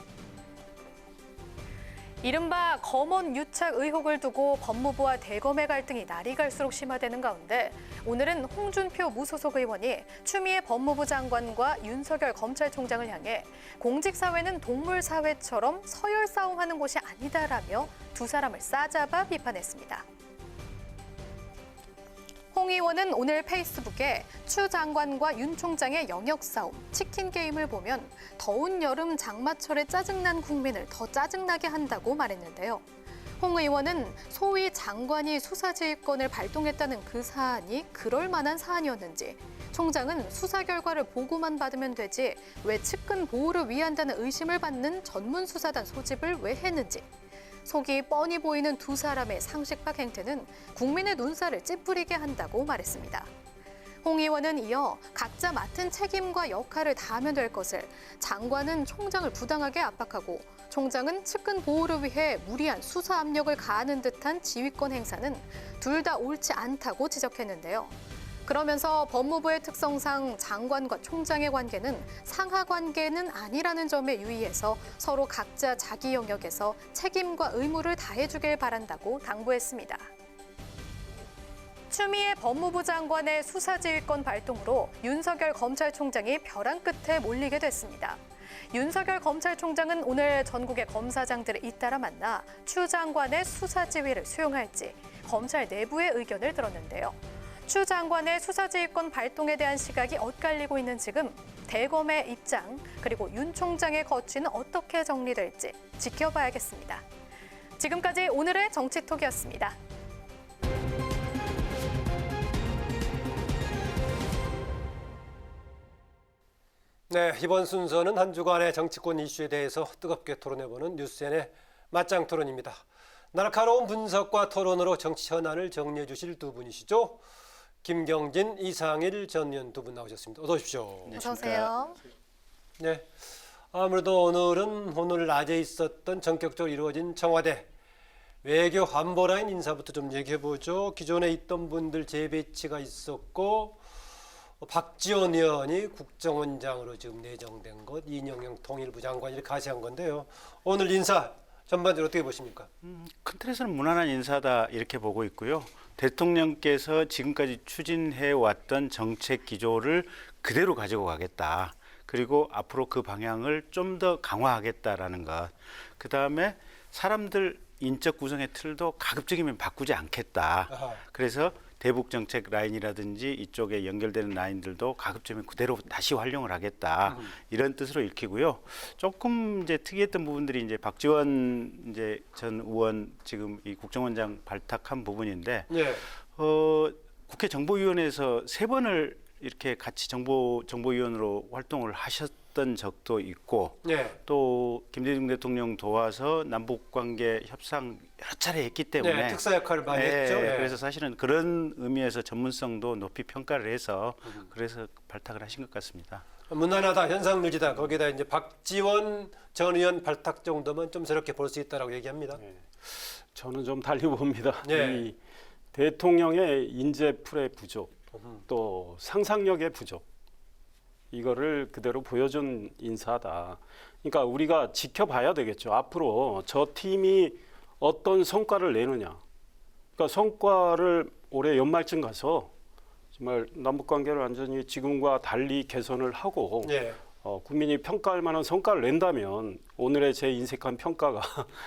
이른바 검언 유착 의혹을 두고 법무부와 대검의 갈등이 날이 갈수록 심화되는 가운데 오늘은 홍준표 무소속 의원이 추미애 법무부 장관과 윤석열 검찰총장을 향해 공직사회는 동물사회처럼 서열 싸움하는 곳이 아니다라며 두 사람을 싸잡아 비판했습니다. 홍 의원은 오늘 페이스북에 추 장관과 윤 총장의 영역 싸움, 치킨 게임을 보면 더운 여름 장마철에 짜증난 국민을 더 짜증나게 한다고 말했는데요. 홍 의원은 소위 장관이 수사지휘권을 발동했다는 그 사안이 그럴 만한 사안이었는지, 총장은 수사 결과를 보고만 받으면 되지 왜 측근 보호를 위한다는 의심을 받는 전문수사단 소집을 왜 했는지, 속이 뻔히 보이는 두 사람의 상식박 행태는 국민의 눈살을 찌푸리게 한다고 말했습니다. 홍 의원은 이어 각자 맡은 책임과 역할을 다하면 될 것을 장관은 총장을 부당하게 압박하고 총장은 측근 보호를 위해 무리한 수사 압력을 가하는 듯한 지휘권 행사는 둘 다 옳지 않다고 지적했는데요. 그러면서 법무부의 특성상 장관과 총장의 관계는 상하 관계는 아니라는 점에 유의해서 서로 각자 자기 영역에서 책임과 의무를 다해주길 바란다고 당부했습니다. 추미애 법무부 장관의 수사지휘권 발동으로 윤석열 검찰총장이 벼랑 끝에 몰리게 됐습니다. 윤석열 검찰총장은 오늘 전국의 검사장들을 잇따라 만나 추 장관의 수사지휘를 수용할지 검찰 내부의 의견을 들었는데요. 추 장관의 수사지휘권 발동에 대한 시각이 엇갈리고 있는 지금 대검의 입장 그리고 윤 총장의 거취는 어떻게 정리될지 지켜봐야겠습니다. 지금까지 오늘의 정치톡이었습니다. 네, 이번 순서는 한 주간의 정치권 이슈에 대해서 뜨겁게 토론해보는 뉴스엔의 맞짱 토론입니다. 날카로운 분석과 토론으로 정치 현안을 정리해 주실 두 분이시죠. 김경진, 이상일 전 의원 두 분 나오셨습니다. 어서 오십시오. 어서 오세요. 네, 아무래도 오늘 낮에 있었던 전격적으로 이루어진 청와대 외교 안보라인 인사부터 좀 얘기해보죠. 기존에 있던 분들 재배치가 있었고 박지원 의원이 국정원장으로 지금 내정된 것, 이영영 통일부 장관이 이렇게 가시한 건데요. 오늘 인사 전반적으로 어떻게 보십니까? 큰 틀에서는 무난한 인사다 이렇게 보고 있고요. 대통령께서 지금까지 추진해왔던 정책 기조를 그대로 가지고 가겠다. 그리고 앞으로 그 방향을 좀 더 강화하겠다라는 것. 그다음에 사람들 인적 구성의 틀도 가급적이면 바꾸지 않겠다. 아하. 그래서 대북 정책 라인이라든지 이쪽에 연결되는 라인들도 가급적이면 그대로 다시 활용을 하겠다. 이런 뜻으로 읽히고요. 조금 이제 특이했던 부분들이 이제 박지원 전 의원 지금 이 국정원장 발탁한 부분인데 예. 국회 정보위원회에서 3번을 이렇게 같이 정보위원으로 활동을 하셨던 적도 있고 예. 또 김대중 대통령 도와서 남북관계 협상 여러 차례 했기 때문에 네, 특사 역할을 많이 했죠. 예. 그래서 사실은 그런 의미에서 전문성도 높이 평가를 해서 그래서 발탁을 하신 것 같습니다. 무난하다, 현상유지다. 거기다 이제 박지원 전 의원 발탁 정도면 좀 새롭게 볼 수 있다라고 얘기합니다. 저는 좀 달리 봅니다. 예. 이 대통령의 인재풀의 부족, 또 상상력의 부족, 이거를 그대로 보여준 인사다. 그러니까 우리가 지켜봐야 되겠죠. 앞으로 저 팀이 어떤 성과를 내느냐. 그러니까 성과를 올해 연말쯤 가서 정말 남북 관계를 완전히 지금과 달리 개선을 하고 예. 국민이 평가할 만한 성과를 낸다면 오늘의 제 인색한 평가가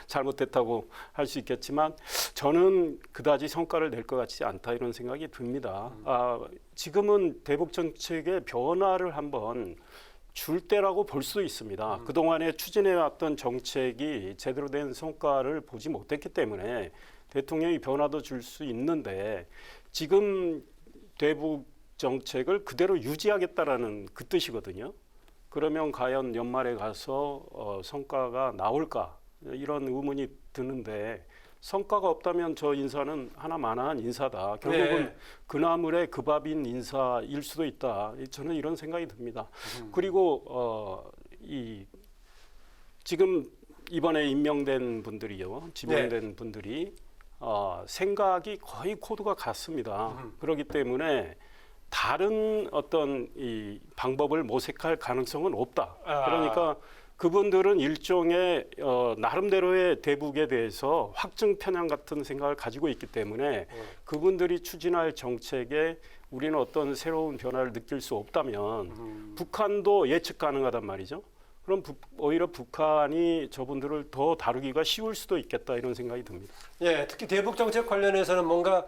잘못됐다고 할 수 있겠지만 저는 그다지 성과를 낼 것 같지 않다 이런 생각이 듭니다. 지금은 대북 정책의 변화를 한번 줄 때라고 볼 수 있습니다. 그동안에 추진해왔던 정책이 제대로 된 성과를 보지 못했기 때문에 대통령이 변화도 줄 수 있는데 지금 대북 정책을 그대로 유지하겠다라는 그 뜻이거든요. 그러면 과연 연말에 가서 성과가 나올까 이런 의문이 드는데 성과가 없다면 저 인사는 하나만한 인사다. 결국은 네. 그나물의 그 밥인 인사일 수도 있다. 저는 이런 생각이 듭니다. 그리고 지금 이번에 임명된 분들이요, 지명된 분들이 생각이 거의 코드가 같습니다. 그렇기 때문에 다른 어떤 이 방법을 모색할 가능성은 없다. 그러니까 그분들은 일종의 나름대로의 대북에 대해서 확증 편향 같은 생각을 가지고 있기 때문에 그분들이 추진할 정책에 우리는 어떤 새로운 변화를 느낄 수 없다면 북한도 예측 가능하단 말이죠. 그럼 오히려 북한이 저분들을 더 다루기가 쉬울 수도 있겠다 이런 생각이 듭니다. 예, 특히 대북 정책 관련해서는 뭔가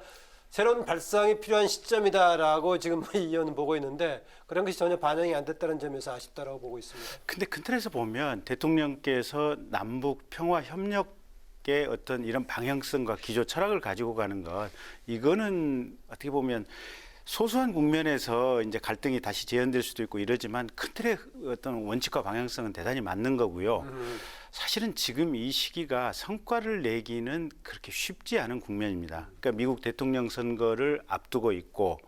새로운 발상이 필요한 시점이다라고 지금 이 의원은 보고 있는데 그런 것이 전혀 반영이 안 됐다는 점에서 아쉽다라고 보고 있습니다. 근데 큰 틀에서 보면 대통령께서 남북 평화 협력의 어떤 이런 방향성과 기조 철학을 가지고 가는 것 이거는 어떻게 보면 소소한 국면에서 이제 갈등이 다시 재현될 수도 있고 이러지만 큰 틀의 어떤 원칙과 방향성은 대단히 맞는 거고요. 사실은 지금 이 시기가 성과를 내기는 그렇게 쉽지 않은 국면입니다. 그러니까 미국 대통령 선거를 앞두고 있고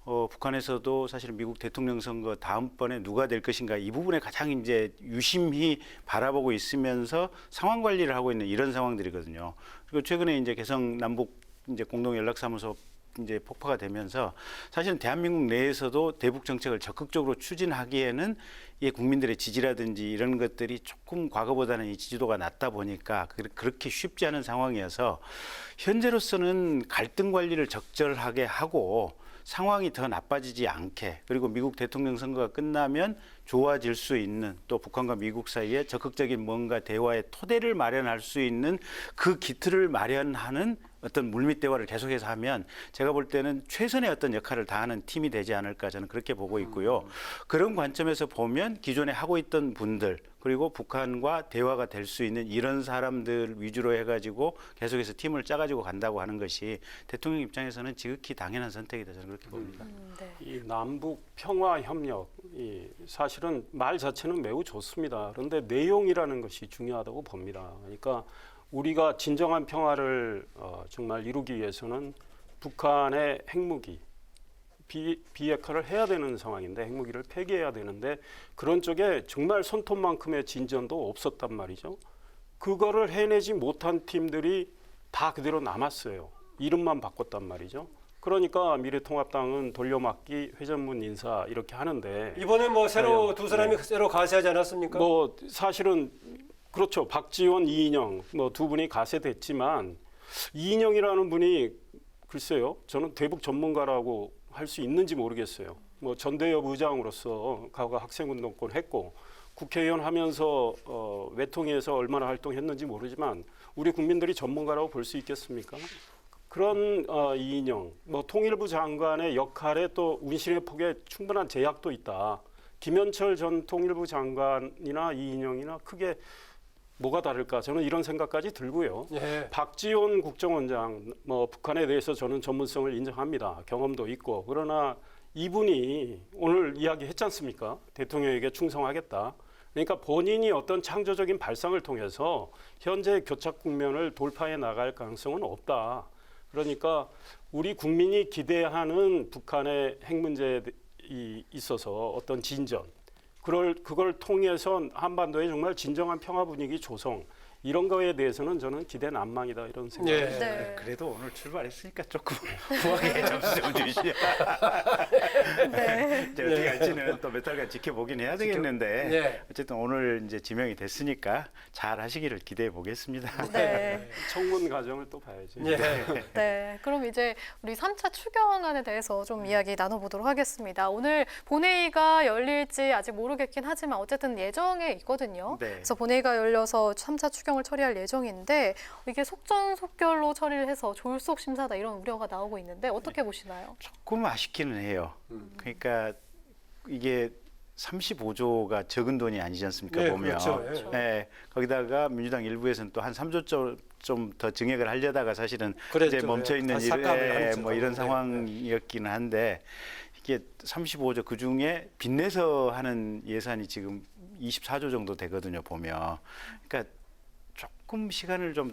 북한에서도 사실 미국 대통령 선거 다음번에 누가 될 것인가 이 부분에 가장 이제 유심히 바라보고 있으면서 상황 관리를 하고 있는 이런 상황들이거든요. 그리고 최근에 이제 개성 남북 이제 공동 연락사무소 이제 폭파가 되면서 사실은 대한민국 내에서도 대북 정책을 적극적으로 추진하기에는 이 국민들의 지지라든지 이런 것들이 조금 과거보다는 이 지지도가 낮다 보니까 그렇게 쉽지 않은 상황이어서 현재로서는 갈등 관리를 적절하게 하고 상황이 더 나빠지지 않게 그리고 미국 대통령 선거가 끝나면 좋아질 수 있는 또 북한과 미국 사이에 적극적인 뭔가 대화의 토대를 마련할 수 있는 그 기틀을 마련하는 어떤 물밑 대화를 계속해서 하면 제가 볼 때는 최선의 어떤 역할을 다하는 팀이 되지 않을까 저는 그렇게 보고 있고요. 그런 관점에서 보면 기존에 하고 있던 분들 그리고 북한과 대화가 될 수 있는 이런 사람들 위주로 해가지고 계속해서 팀을 짜가지고 간다고 하는 것이 대통령 입장에서는 지극히 당연한 선택이다 저는 그렇게 봅니다. 이 남북 평화 협력 사실은 말 자체는 매우 좋습니다. 그런데 내용이라는 것이 중요하다고 봅니다. 그러니까 우리가 진정한 평화를 정말 이루기 위해서는 북한의 핵무기 비핵화를 해야 되는 상황인데 핵무기를 폐기해야 되는데 그런 쪽에 정말 손톱만큼의 진전도 없었단 말이죠. 그거를 해내지 못한 팀들이 다 그대로 남았어요. 이름만 바꿨단 말이죠. 그러니까 미래통합당은 돌려막기 회전문 인사 이렇게 하는데 이번에 뭐 새로 두 사람이 새로 가세하지 않았습니까? 뭐 사실은 그렇죠. 박지원, 이인영 뭐 두 분이 가세됐지만 이인영이라는 분이 글쎄요. 저는 대북 전문가라고 할 수 있는지 모르겠어요. 뭐 전대협 의장으로서 과거 학생운동권 했고 국회의원 하면서 외통위에서 얼마나 활동했는지 모르지만 우리 국민들이 전문가라고 볼 수 있겠습니까? 그런 이인영, 뭐 통일부 장관의 역할에 또 운신의 폭에 충분한 제약도 있다. 김현철 전 통일부 장관이나 이인영이나 크게 뭐가 다를까? 저는 이런 생각까지 들고요. 예. 박지원 국정원장, 뭐 북한에 대해서 저는 전문성을 인정합니다. 경험도 있고 그러나 이분이 오늘 이야기했지 않습니까? 대통령에게 충성하겠다. 그러니까 본인이 어떤 창조적인 발상을 통해서 현재 교착 국면을 돌파해 나갈 가능성은 없다. 그러니까 우리 국민이 기대하는 북한의 핵 문제에 있어서 어떤 진전, 그걸 통해서 한반도에 정말 진정한 평화 분위기 조성 이런 거에 대해서는 저는 기대 난망이다 이런 생각이 예. 듭니다. 네. 그래도 오늘 출발했으니까 조금 후하게 점수 좀 주시죠. 네. 이제 어떻게 할지는 또 몇 달간 지켜보긴 해야 되겠는데 네. 어쨌든 오늘 이제 지명이 됐으니까 잘 하시기를 기대해 보겠습니다. 네. 청문 과정을 또 봐야지. 예. 네, 그럼 이제 우리 3차 추경안에 대해서 좀 이야기 나눠보도록 하겠습니다. 오늘 본회의가 열릴지 아직 모르겠긴 하지만 어쨌든 예정에 있거든요. 네. 그래서 본회의가 열려서 3차 추경을 처리할 예정인데 이게 속전속결로 처리를 해서 졸속 심사다 이런 우려가 나오고 있는데 어떻게 보시나요? 조금 아쉽기는 해요. 그러니까 이게 35조가 적은 돈이 아니지 않습니까? 네, 보면. 그렇죠. 예. 예, 거기다가 민주당 일부에서는 또 한 3조 좀 더 증액을 하려다가 사실은 그랬죠. 이제 멈춰 있는 예. 삭감을 했죠. 뭐 이런 네. 상황이었기는 한데 이게 35조 그 중에 빚내서 하는 예산이 지금 24조 정도 되거든요. 보면. 그러니까 조금 시간을 좀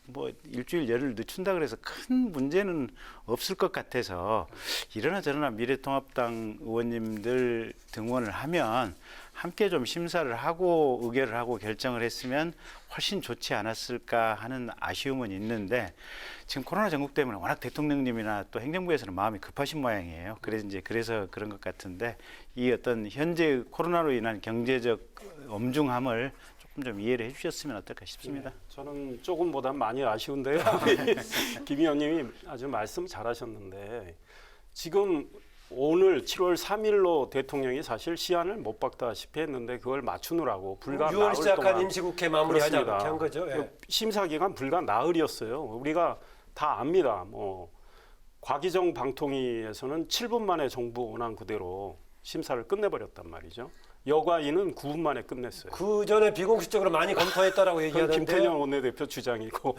뭐 일주일 열흘 늦춘다 그래서 큰 문제는 없을 것 같아서 이러나 저러나 미래통합당 의원님들 등원을 하면 함께 좀 심사를 하고 의결을 하고 결정을 했으면 훨씬 좋지 않았을까 하는 아쉬움은 있는데 지금 코로나 전국 때문에 워낙 대통령님이나 또 행정부에서는 마음이 급하신 모양이에요. 그래서 그런 것 같은데 이 어떤 현재 코로나로 인한 경제적 엄중함을 조금 좀 이해를 해주셨으면 어떨까 싶습니다. 저는 조금보다 많이 아쉬운데요. 김 의원님이 아주 말씀 잘하셨는데 지금 오늘 7월 3일로 대통령이 사실 시한을 못 박다시피 했는데 그걸 맞추느라고 불과 6월 나흘 시작한 동안 임시국회 마무리하자 그렇습니다. 이렇게 한 거죠. 예. 심사 기간 불과 나흘이었어요. 우리가 다 압니다. 뭐 과기정 방통위에서는 7분 만에 정부 원안 그대로 심사를 끝내버렸단 말이죠. 여가위는 9분 만에 끝냈어요. 그 전에 비공식적으로 많이 검토했다라고 그건 얘기하는데 김태년 원내대표 주장이고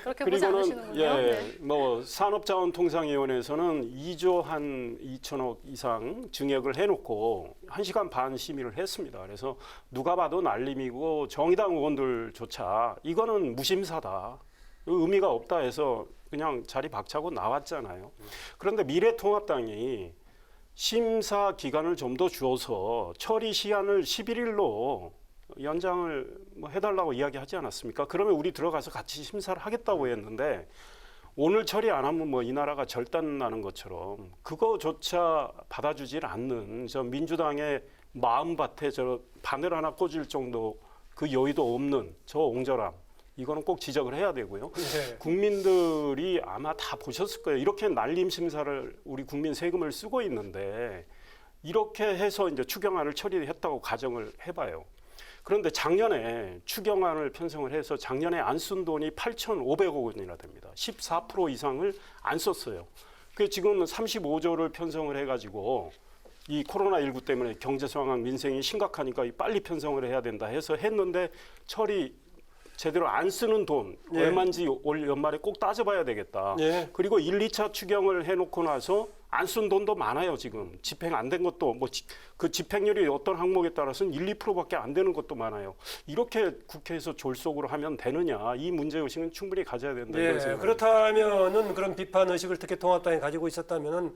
그렇게 보지 않으시는군요. 네. 뭐 산업자원통상위원회에서는 2조 한 2천억 이상 증액을 해놓고 1시간 반 심의를 했습니다. 그래서 누가 봐도 날림이고 정의당 의원들조차 이거는 무심사다. 의미가 없다 해서 그냥 자리 박차고 나왔잖아요. 그런데 미래통합당이 심사 기간을 좀 더 주어서 처리 시한을 11일로 연장을 뭐 해달라고 이야기하지 않았습니까? 그러면 우리 들어가서 같이 심사를 하겠다고 했는데 오늘 처리 안 하면 뭐 이 나라가 절단 나는 것처럼 그거조차 받아주질 않는 저 민주당의 마음밭에 저 바늘 하나 꽂을 정도 그 여유도 없는 저 옹졸함. 이거는 꼭 지적을 해야 되고요. 네. 국민들이 아마 다 보셨을 거예요. 이렇게 날림 심사를 우리 국민 세금을 쓰고 있는데 이렇게 해서 이제 추경안을 처리했다고 가정을 해봐요. 그런데 작년에 추경안을 편성을 해서 작년에 안 쓴 돈이 8,500억 원이나 됩니다. 14% 이상을 안 썼어요. 그 지금 35조를 편성을 해가지고 이 코로나19 때문에 경제 상황, 민생이 심각하니까 빨리 편성을 해야 된다 해서 했는데 처리 제대로 안 쓰는 돈 예. 얼마인지 올 연말에 꼭 따져봐야 되겠다. 예. 그리고 1, 2차 추경을 해놓고 나서 안 쓴 돈도 많아요. 지금 집행 안 된 것도 뭐 그 집행률이 어떤 항목에 따라서는 1, 2%밖에 안 되는 것도 많아요. 이렇게 국회에서 졸속으로 하면 되느냐. 이 문제의식은 충분히 가져야 된다. 이런 예, 생각입니다. 그렇다면은 그런 비판 의식을 특히 통합당이 가지고 있었다면은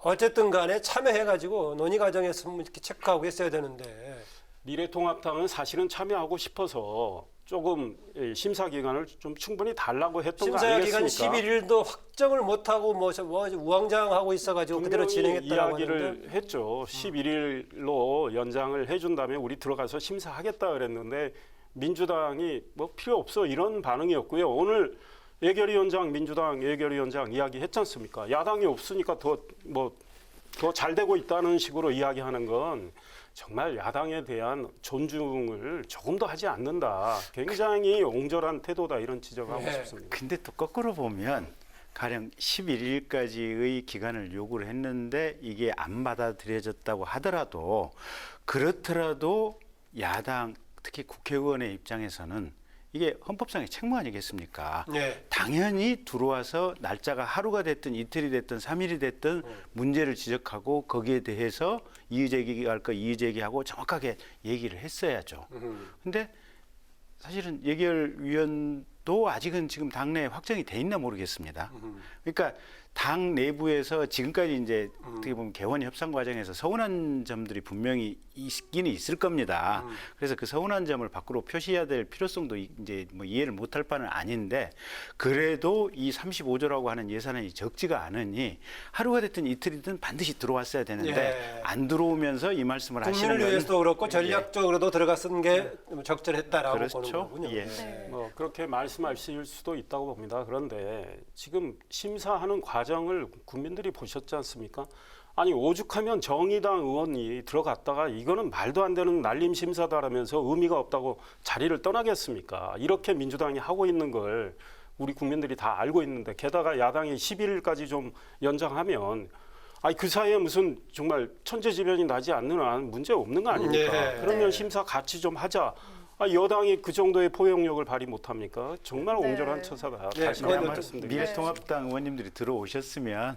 어쨌든 간에 참여해가지고 논의 과정에서 이렇게 체크하고 했어야 되는데 미래통합당은 사실은 참여하고 싶어서 조금 심사 기간을 좀 충분히 달라고 했던 거 심사 기간 아니겠습니까? 11일도 확정을 못하고 뭐 우왕좌왕하고 있어가지고 그대로 진행했다고 이야기를 하는데 했죠. 11일로 연장을 해준다면 우리 들어가서 심사하겠다 그랬는데 민주당이 뭐 필요 없어 이런 반응이었고요. 오늘 예결위원장 민주당 예결위원장 이야기했지 않습니까? 야당이 없으니까 더 잘 되고 있다는 식으로 이야기하는 건 정말 야당에 대한 존중을 조금 더 하지 않는다. 굉장히 옹졸한 태도다 이런 지적하고 싶습니다. 근데 또 거꾸로 보면 가령 11일까지의 기간을 요구를 했는데 이게 안 받아들여졌다고 하더라도 그렇더라도 야당 특히 국회의원의 입장에서는 이게 헌법상의 책무 아니겠습니까? 네. 당연히 들어와서 날짜가 하루가 됐든 이틀이 됐든 3일이 됐든 문제를 지적하고 거기에 대해서 이의제기할 거 이의제기하고 정확하게 얘기를 했어야죠. 근데 사실은 예결위원도 아직은 지금 당내에 확정이 돼 있나 모르겠습니다. 그러니까 당 내부에서 지금까지 이제 어떻게 보면 개원 협상 과정에서 서운한 점들이 분명히 있기는 있을 겁니다. 그래서 그 서운한 점을 밖으로 표시해야 될 필요성도 이제 뭐 이해를 못할 바는 아닌데 그래도 이 35조라고 하는 예산이 적지가 않으니 하루가 됐든 이틀이든 반드시 들어왔어야 되는데 안 들어오면서 이 말씀을 하시는 국민을 거는 위해서도 그렇고 전략적으로도 들어갔은 게 적절했다라고 보는 그렇죠. 거군요. 예. 뭐 그렇게 말씀하실 수도 있다고 봅니다. 그런데 지금 심사하는 과정을 국민들이 보셨지 않습니까? 아니 오죽하면 정의당 의원이 들어갔다가 이거는 말도 안 되는 날림 심사다라면서 의미가 없다고 자리를 떠나겠습니까? 이렇게 민주당이 하고 있는 걸 우리 국민들이 다 알고 있는데 게다가 야당이 11일까지 좀 연장하면 아니 그 사이에 무슨 정말 천재지변이 나지 않는 한 문제 없는 거 아닙니까? 그러면 심사 같이 좀 하자. 여당이 그 정도의 포용력을 발휘 못합니까? 정말 옹졸한 처사다. 다시 한번 말씀드립니다. 미래통합당 의원님들이 들어오셨으면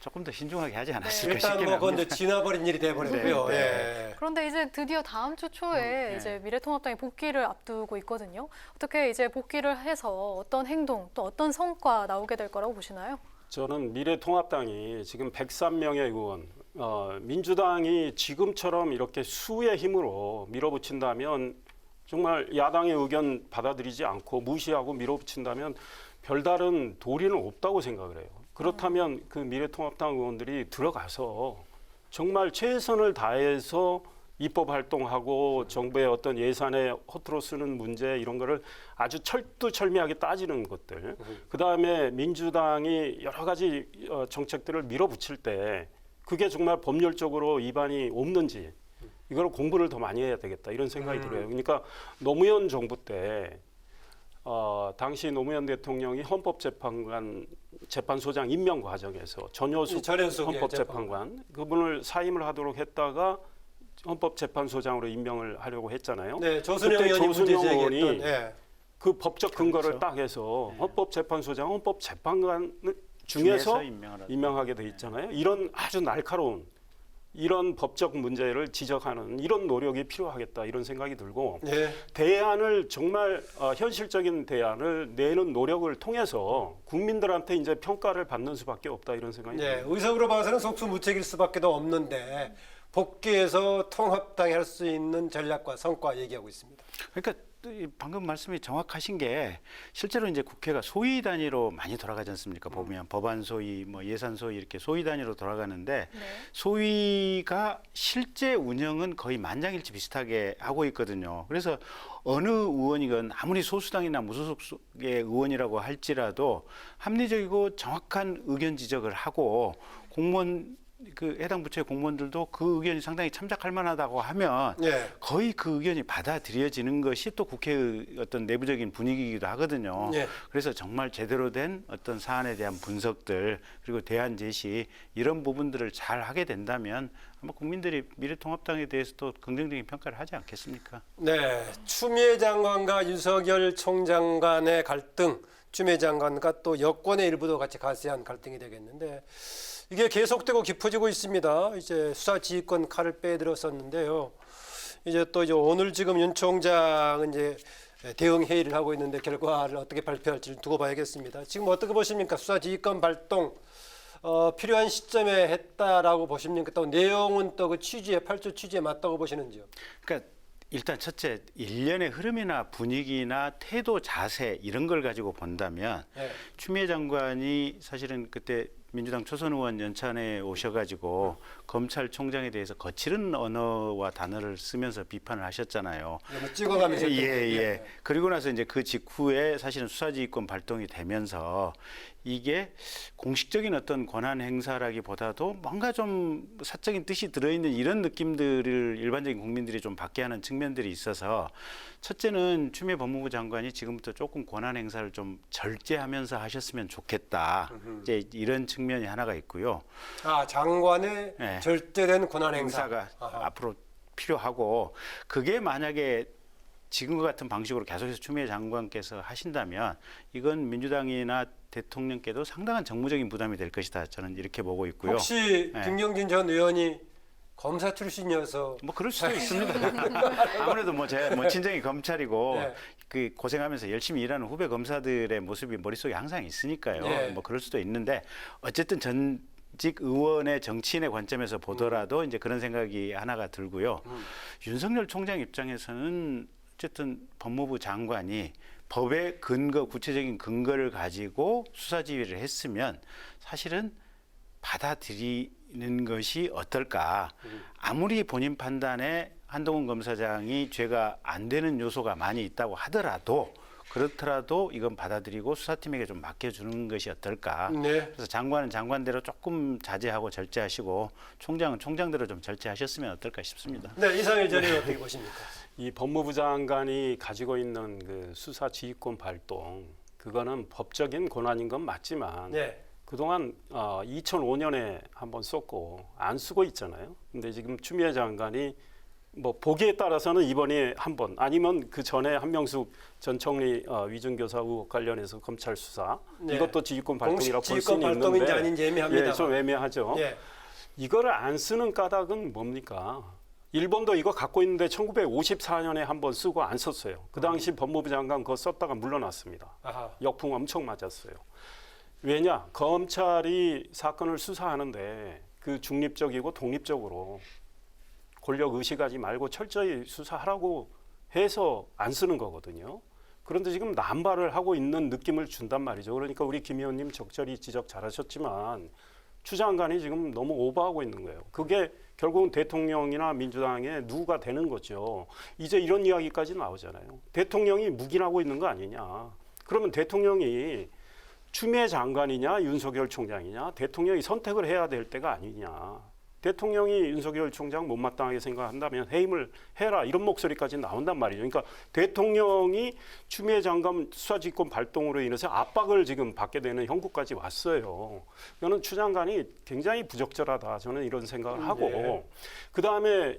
조금 더 신중하게 하지 않았을까 일단 싶긴 뭐 합니다. 그건 지나버린 일이 돼버렸고요. 예. 그런데 이제 드디어 다음 주 초에 이제 미래통합당이 복귀를 앞두고 있거든요. 어떻게 이제 복귀를 해서 어떤 행동 또 어떤 성과 나오게 될 거라고 보시나요? 저는 미래통합당이 지금 103명의 의원, 민주당이 지금처럼 이렇게 수의 힘으로 밀어붙인다면 정말 야당의 의견 받아들이지 않고 무시하고 밀어붙인다면 별다른 도리는 없다고 생각을 해요. 그렇다면 그 미래통합당 의원들이 들어가서 정말 최선을 다해서 입법 활동하고 정부의 어떤 예산에 허투루 쓰는 문제 이런 거를 아주 철두철미하게 따지는 것들. 그다음에 민주당이 여러 가지 정책들을 밀어붙일 때 그게 정말 법률적으로 위반이 없는지 이걸 공부를 더 많이 해야 되겠다 이런 생각이 들어요. 그러니까 노무현 정부 때 당시 노무현 대통령이 헌법재판소장 임명 과정에서 전효숙 헌법재판관 그분을 사임을 하도록 했다가 헌법재판소장으로 임명을 하려고 했잖아요. 네, 조순영 의원이 예. 그 법적 근거를 딱 해서 헌법재판소장, 헌법재판관 중에서 임명하게 돼 있잖아요. 이런 아주 날카로운 이런 법적 문제를 지적하는 이런 노력이 필요하겠다 이런 생각이 들고 대안을 정말 현실적인 대안을 내는 노력을 통해서 국민들한테 이제 평가를 받는 수밖에 없다 이런 생각이 듭니다. 의석으로 봐서는 속수무책일 수밖에도 없는데 복귀해서 통합당이 할 수 있는 전략과 성과 얘기하고 있습니다. 그러니까 방금 말씀이 정확하신 게 실제로 이제 국회가 소위 단위로 많이 돌아가지 않습니까? 보면 법안 소위, 뭐 예산 소위 이렇게 소위 단위로 돌아가는데 소위가 실제 운영은 거의 만장일치 비슷하게 하고 있거든요. 그래서 어느 의원이건 아무리 소수당이나 무소속의 의원이라고 할지라도 합리적이고 정확한 의견 지적을 하고 공무원 그 해당 부처의 공무원들도 그 의견이 상당히 참작할 만하다고 하면 거의 그 의견이 받아들여지는 것이 또 국회의 어떤 내부적인 분위기이기도 하거든요. 그래서 정말 제대로 된 어떤 사안에 대한 분석들 그리고 대안 제시 이런 부분들을 잘 하게 된다면 아마 국민들이 미래통합당에 대해서도 긍정적인 평가를 하지 않겠습니까? 네, 추미애 장관과 윤석열 총장 간의 갈등, 추미애 장관과 또 여권의 일부도 같이 가세한 갈등이 되겠는데 이게 계속되고 깊어지고 있습니다. 이제 수사지휘권 칼을 빼들었었는데요. 이제 또 오늘 지금 윤 총장은 이제 대응 회의를 하고 있는데 결과를 어떻게 발표할지 두고 봐야겠습니다. 지금 어떻게 보십니까? 수사지휘권 발동 필요한 시점에 했다라고 보십니까? 또 내용은 또 그 취지에 8조 취지에 맞다고 보시는지요? 그러니까 일단 첫째 일련의 흐름이나 분위기나 태도 자세 이런 걸 가지고 본다면 추미애 장관이 사실은 그때 민주당 초선 의원 연찬에 오셔가지고 검찰총장에 대해서 거칠은 언어와 단어를 쓰면서 비판을 하셨잖아요. 찍어가면서. 그리고 나서 이제 그 직후에 사실은 수사지휘권 발동이 되면서 이게 공식적인 어떤 권한 행사라기보다도 뭔가 좀 사적인 뜻이 들어있는 이런 느낌들을 일반적인 국민들이 좀 받게 하는 측면들이 있어서 첫째는 추미애 법무부 장관이 지금부터 조금 권한 행사를 좀 절제하면서 하셨으면 좋겠다. 이제 이런 측면이 하나가 있고요. 장관의 절제된 권한 행사가 앞으로 필요하고 그게 만약에 지금과 같은 방식으로 계속해서 추미애 장관께서 하신다면 이건 민주당이나 대통령께도 상당한 정무적인 부담이 될 것이다. 저는 이렇게 보고 있고요. 혹시 김경진 전 의원이 검사 출신이어서 뭐 그럴 수도 있습니다. 아무래도 제 친정이 검찰이고 네. 그 고생하면서 열심히 일하는 후배 검사들의 모습이 머릿속에 항상 있으니까요. 네. 뭐 그럴 수도 있는데 어쨌든 전직 의원의 정치인의 관점에서 보더라도 이제 그런 생각이 하나가 들고요. 윤석열 총장 입장에서는 어쨌든 법무부 장관이 법의 근거, 구체적인 근거를 가지고 수사 지휘를 했으면 사실은 받아들이는 것이 어떨까. 아무리 본인 판단에 한동훈 검사장이 죄가 안 되는 요소가 많이 있다고 하더라도 그렇더라도 이건 받아들이고 수사팀에게 좀 맡겨주는 것이 어떨까. 네. 그래서 장관은 장관대로 조금 자제하고 절제하시고 총장은 총장대로 좀 절제하셨으면 어떨까 싶습니다. 네, 이상일 전에 어떻게 보십니까? 이 법무부 장관이 가지고 있는 그 수사 지휘권 발동, 그거는 법적인 권한인 건 맞지만 네. 그동안 2005년에 한번 썼고 안 쓰고 있잖아요. 근데 지금 추미애 장관이 뭐 보기에 따라서는 이번에 한 번, 아니면 그 전에 한명숙 전 총리 위증교사 의혹 관련해서 검찰 수사, 네. 이것도 지휘권 발동이라고 볼 지휘권 수는 발동인지 있는데 아닌지 애매합니다. 예, 좀 애매하죠. 예. 이거를 안 쓰는 까닭은 뭡니까? 일본도 이거 갖고 있는데 1954년에 한번 쓰고 안 썼어요. 그 당시 법무부 장관 그거 썼다가 물러났습니다. 아하. 역풍 엄청 맞았어요. 왜냐? 검찰이 사건을 수사하는데 그 중립적이고 독립적으로 권력 의식하지 말고 철저히 수사하라고 해서 안 쓰는 거거든요. 그런데 지금 남발을 하고 있는 느낌을 준단 말이죠. 그러니까 우리 김 의원님 적절히 지적 잘하셨지만 추 장관이 지금 너무 오버하고 있는 거예요. 그게 결국은 대통령이나 민주당의 누가 되는 거죠. 이제 이런 이야기까지 나오잖아요. 대통령이 묵인하고 있는 거 아니냐. 그러면 대통령이 추미애 장관이냐 윤석열 총장이냐 대통령이 선택을 해야 될 때가 아니냐. 대통령이 윤석열 총장 못마땅하게 생각한다면 해임을 해라 이런 목소리까지 나온단 말이죠. 그러니까 대통령이 추미애 장관 수사지휘권 발동으로 인해서 압박을 지금 받게 되는 형국까지 왔어요. 저는 추 장관이 굉장히 부적절하다. 저는 이런 생각을 하고 네. 그다음에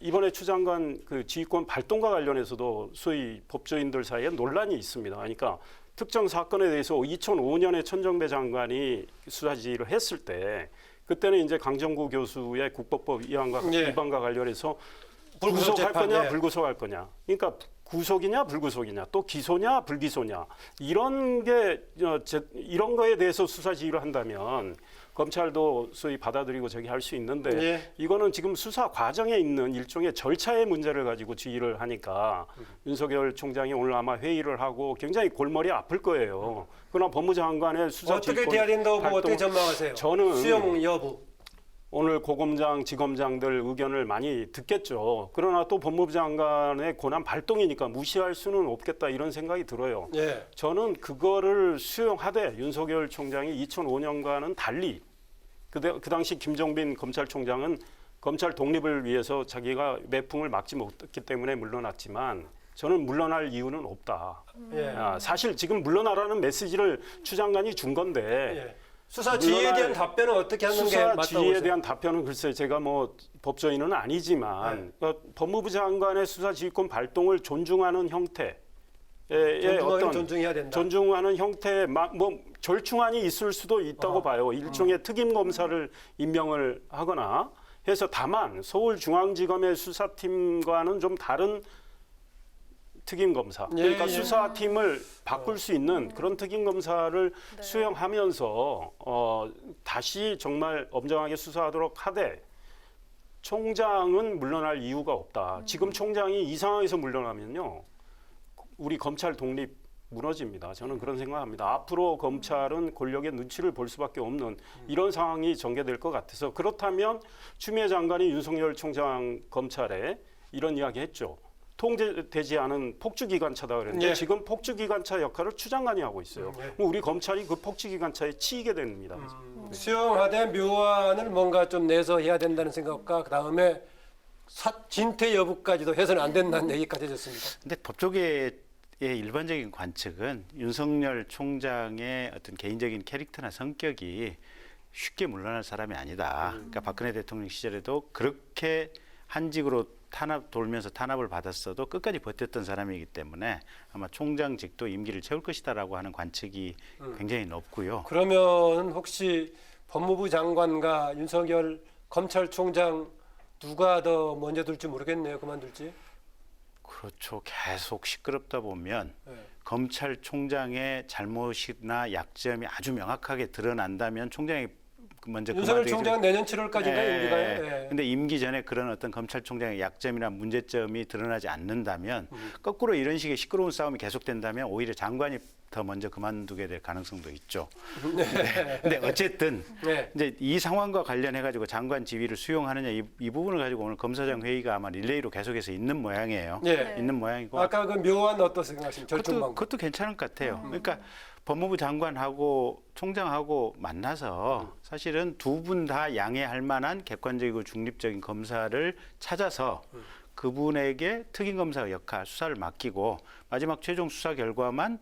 이번에 추 장관 그 지휘권 발동과 관련해서도 소위 법조인들 사이에 논란이 있습니다. 그러니까 특정 사건에 대해서 2005년에 천정배 장관이 수사 지휘를 했을 때 그때는 이제 강정구 교수의 국법법 위반과 관련해서 구속할 거냐 불구속할 거냐. 그러니까 구속이냐 불구속이냐 또 기소냐 불기소냐 이런 거에 대해서 수사 지휘를 한다면 검찰도 소위 받아들이고 저기 할 수 있는데 이거는 지금 수사 과정에 있는 일종의 절차의 문제를 가지고 지휘를 하니까 윤석열 총장이 오늘 아마 회의를 하고 굉장히 골머리 아플 거예요. 그러나 법무장관의 수사 어떻게 돼야 된다고 보고 어떻게 전망하세요? 저는 수용 여부. 오늘 고검장, 지검장들 의견을 많이 듣겠죠. 그러나 또 법무부 장관의 권한 발동이니까 무시할 수는 없겠다 이런 생각이 들어요. 예. 저는 그거를 수용하되 윤석열 총장이 2005년과는 달리 그 당시 김정빈 검찰총장은 검찰 독립을 위해서 자기가 매풍을 막지 못했기 때문에 물러났지만 저는 물러날 이유는 없다. 사실 지금 물러나라는 메시지를 추 장관이 준 건데 수사 지휘에 대한 답변은 어떻게 하는 게 맞다고 수사 지휘에 보세요? 대한 답변은 글쎄 제가 뭐 법조인은 아니지만 그러니까 법무부 장관의 수사 지휘권 발동을 존중하는 형태 어떤 존중해야 된다. 존중하는 형태의 뭐 절충안이 있을 수도 있다고 봐요. 일종의 특임 검사를 임명을 하거나 해서 다만 서울중앙지검의 수사팀과는 좀 다른 특임 검사. 그러니까 수사팀을 바꿀 수 있는 그런 특임 검사를 수용하면서 다시 정말 엄정하게 수사하도록 하되 총장은 물러날 이유가 없다. 지금 총장이 이 상황에서 물러나면요. 우리 검찰 독립 무너집니다. 저는 그런 생각합니다. 앞으로 검찰은 권력의 눈치를 볼 수밖에 없는 이런 상황이 전개될 것 같아서 그렇다면 추미애 장관이 윤석열 총장 검찰에 이런 이야기 했죠. 통제되지 않은 폭주기관차다 그랬는데 지금 폭주기관차 역할을 추 장관이 하고 있어요. 그럼 우리 검찰이 그 폭주기관차에 치이게 됩니다. 수용하되 묘안을 뭔가 좀 내서 해야 된다는 생각과 그다음에 진퇴 여부까지도 해서는 안 된다는 얘기까지 해줬습니다. 근데 법조계의 일반적인 관측은 윤석열 총장의 어떤 개인적인 캐릭터나 성격이 쉽게 물러날 사람이 아니다. 그러니까 박근혜 대통령 시절에도 그렇게 한직으로 돌면서 탄압을 받았어도 끝까지 버텼던 사람이기 때문에 아마 총장직도 임기를 채울 것이다라고 하는 관측이 굉장히 높고요. 그러면 혹시 법무부 장관과 윤석열 검찰총장 누가 더 먼저 둘지 모르겠네요. 그만둘지. 그렇죠. 계속 시끄럽다 보면 네. 검찰총장의 잘못이나 약점이 아주 명확하게 드러난다면 총장이 먼저 윤석열 그만두게 총장은 내년 7월까지인가요? 예. 임기가요? 근데 임기 전에 그런 어떤 검찰총장의 약점이나 문제점이 드러나지 않는다면 거꾸로 이런 식의 시끄러운 싸움이 계속된다면 오히려 장관이 더 먼저 그만두게 될 가능성도 있죠. 네. 근데 어쨌든 네. 이제 이 상황과 관련해 가지고 장관 지위를 수용하느냐 이 부분을 가지고 오늘 검사장 회의가 아마 릴레이로 계속해서 있는 모양이에요. 네. 있는 모양이고 아까 그 묘한 어떤 생각하십니까? 절충 방법. 그것도 괜찮을 것 같아요. 그러니까 법무부 장관하고 총장하고 만나서 사실은 두 분 다 양해할 만한 객관적이고 중립적인 검사를 찾아서 그분에게 특임검사 역할, 수사를 맡기고 마지막 최종 수사 결과만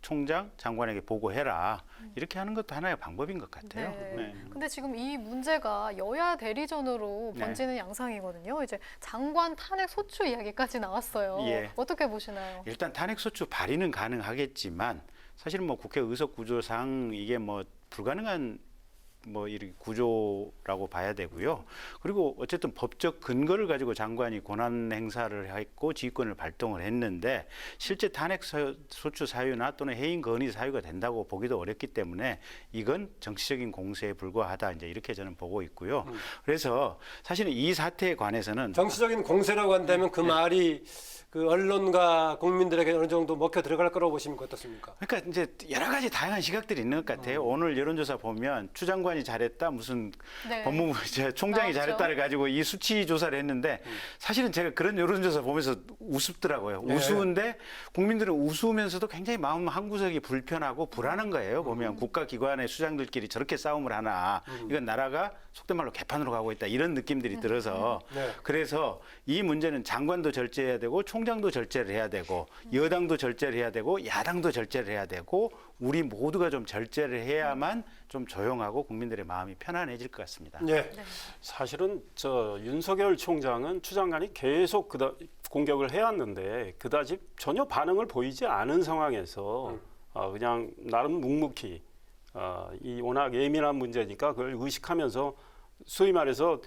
총장, 장관에게 보고해라. 이렇게 하는 것도 하나의 방법인 것 같아요. 네. 근데 지금 이 문제가 여야 대리전으로 번지는 양상이거든요. 이제 장관 탄핵 소추 이야기까지 나왔어요. 예. 어떻게 보시나요? 일단 탄핵소추 발의는 가능하겠지만 사실은 뭐 국회 의석 구조상 이게 뭐 불가능한 뭐 이렇게 구조라고 봐야 되고요. 그리고 어쨌든 법적 근거를 가지고 장관이 권한 행사를 했고 지휘권을 발동을 했는데 실제 탄핵 소추 사유나 또는 해임 건의 사유가 된다고 보기도 어렵기 때문에 이건 정치적인 공세에 불과하다 이제 이렇게 저는 보고 있고요. 그래서 사실은 이 사태에 관해서는 정치적인 공세라고 한다면 그 말이 그 언론과 국민들에게 어느 정도 먹혀 들어갈 거라고 보시면 어떻습니까? 그러니까 이제 여러 가지 다양한 시각들이 있는 것 같아요. 오늘 여론조사 보면 추 장관이 잘했다, 무슨 네. 법무부 총장이 나왔죠. 잘했다를 가지고 이 수치 조사를 했는데 사실은 제가 그런 여론조사 보면서 우습더라고요. 네. 우스운데 국민들은 우스우면서도 굉장히 마음 한구석이 불편하고 불안한 거예요. 보면 국가기관의 수장들끼리 저렇게 싸움을 하나. 이건 나라가 속된 말로 개판으로 가고 있다. 이런 느낌들이 들어서 네. 그래서 이 문제는 장관도 절제해야 되고 총장도 절제를 해야 되고 여당도 절제를 해야 되고 야당도 절제를 해야 되고 우리 모두가 좀 절제를 해야만 좀 조용하고 국민들의 마음이 편안해질 것 같습니다. 네. 사실은 저 윤석열 총장은 추 장관이 계속 공격을 해왔는데 그다지 전혀 반응을 보이지 않은 상황에서 그냥 나름 묵묵히 이 워낙 예민한 문제니까 그걸 의식하면서 소위 말해서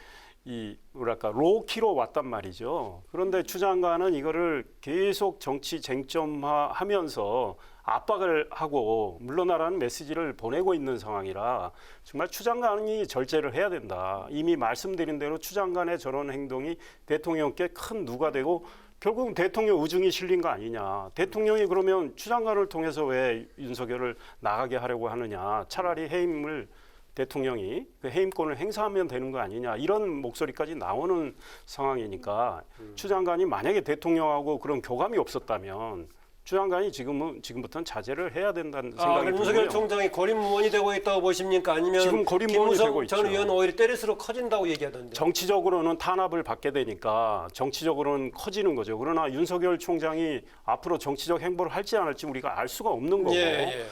이 뭐랄까 로키로 왔단 말이죠. 그런데 추 장관은 이거를 계속 정치 쟁점화하면서 압박을 하고 물러나라는 메시지를 보내고 있는 상황이라 정말 추 장관이 절제를 해야 된다. 이미 말씀드린 대로 추 장관의 저런 행동이 대통령께 큰 누가 되고 결국은 대통령 의중이 실린 거 아니냐. 대통령이 그러면 추 장관을 통해서 왜 윤석열을 나가게 하려고 하느냐. 차라리 해임을 대통령이 그 해임권을 행사하면 되는 거 아니냐 이런 목소리까지 나오는 상황이니까 추 장관이 만약에 대통령하고 그런 교감이 없었다면 추 장관이 지금부터는 자제를 해야 된다는 생각이 들고요. 윤석열 총장이 고립무원이 되고 있다고 보십니까? 아니면 지금 고립무원이 되고 있죠. 전 의원 오히려 때릴수록 커진다고 얘기하던데. 정치적으로는 탄압을 받게 되니까 정치적으로는 커지는 거죠. 그러나 윤석열 총장이 앞으로 정치적 행보를 할지 안 할지 우리가 알 수가 없는 거고. 예.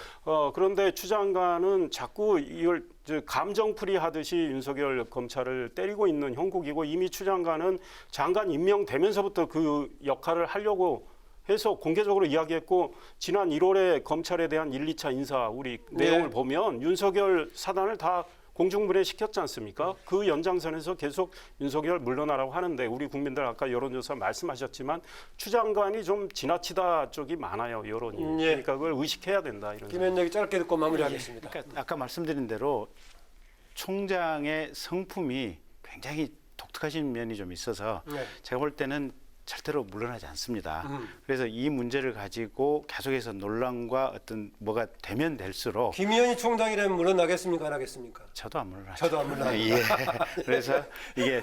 그런데 추 장관은 자꾸 이걸 감정풀이 하듯이 윤석열 검찰을 때리고 있는 형국이고 이미 추 장관은 장관 임명되면서부터 그 역할을 하려고 해서 공개적으로 이야기했고 지난 1월에 검찰에 대한 1, 2차 인사 우리 내용을 보면 윤석열 사단을 다 공중분해시켰지 않습니까? 그 연장선에서 계속 윤석열 물러나라고 하는데 우리 국민들 아까 여론조사 말씀하셨지만 추 장관이 좀 지나치다 쪽이 많아요. 여론이. 그러니까 그걸 의식해야 된다. 이런 김현정이 짧게 듣고 마무리하겠습니다. 그러니까 아까 말씀드린 대로 총장의 성품이 굉장히 독특하신 면이 좀 있어서 제가 볼 때는 절대로 물러나지 않습니다. 그래서 이 문제를 가지고 계속해서 논란과 어떤 뭐가 되면 될수록 김의원이 총장이라면 물러나겠습니까? 안 하겠습니까? 저도 안 물러나죠. 저도 안 물러나요. 예. 그래서 이게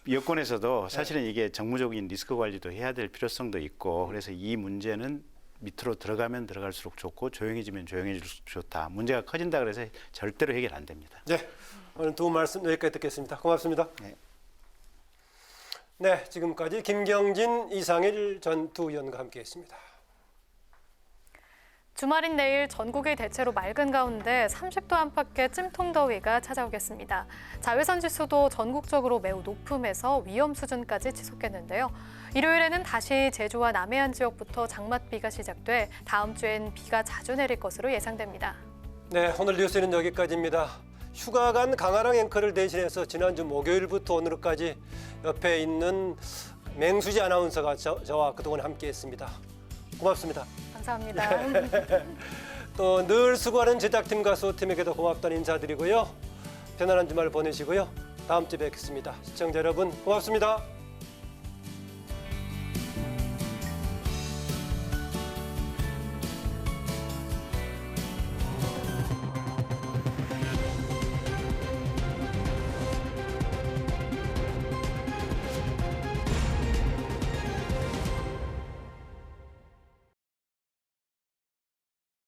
여권에서도 사실은 이게 정무적인 리스크 관리도 해야 될 필요성도 있고 그래서 이 문제는 밑으로 들어가면 들어갈수록 좋고 조용해지면 조용해질수록 좋다. 문제가 커진다 그래서 절대로 해결 안 됩니다. 네, 오늘 두 말씀 여기까지 듣겠습니다. 고맙습니다. 네, 지금까지 김경진, 이상일 전 두 의원과 함께했습니다. 주말인 내일 전국이 대체로 맑은 가운데 30도 안팎의 찜통더위가 찾아오겠습니다. 자외선 지수도 전국적으로 매우 높음에서 위험 수준까지 치솟겠는데요. 일요일에는 다시 제주와 남해안 지역부터 장맛비가 시작돼 다음 주엔 비가 자주 내릴 것으로 예상됩니다. 네, 오늘 뉴스는 여기까지입니다. 휴가 간 강아랑 앵커를 대신해서 지난주 목요일부터 오늘까지 옆에 있는 맹수지 아나운서가 저와 그동안 함께했습니다. 고맙습니다. 감사합니다. 또 늘 수고하는 제작팀과 수호팀에게도 고맙다는 인사드리고요. 편안한 주말 보내시고요. 다음 주에 뵙겠습니다. 시청자 여러분 고맙습니다.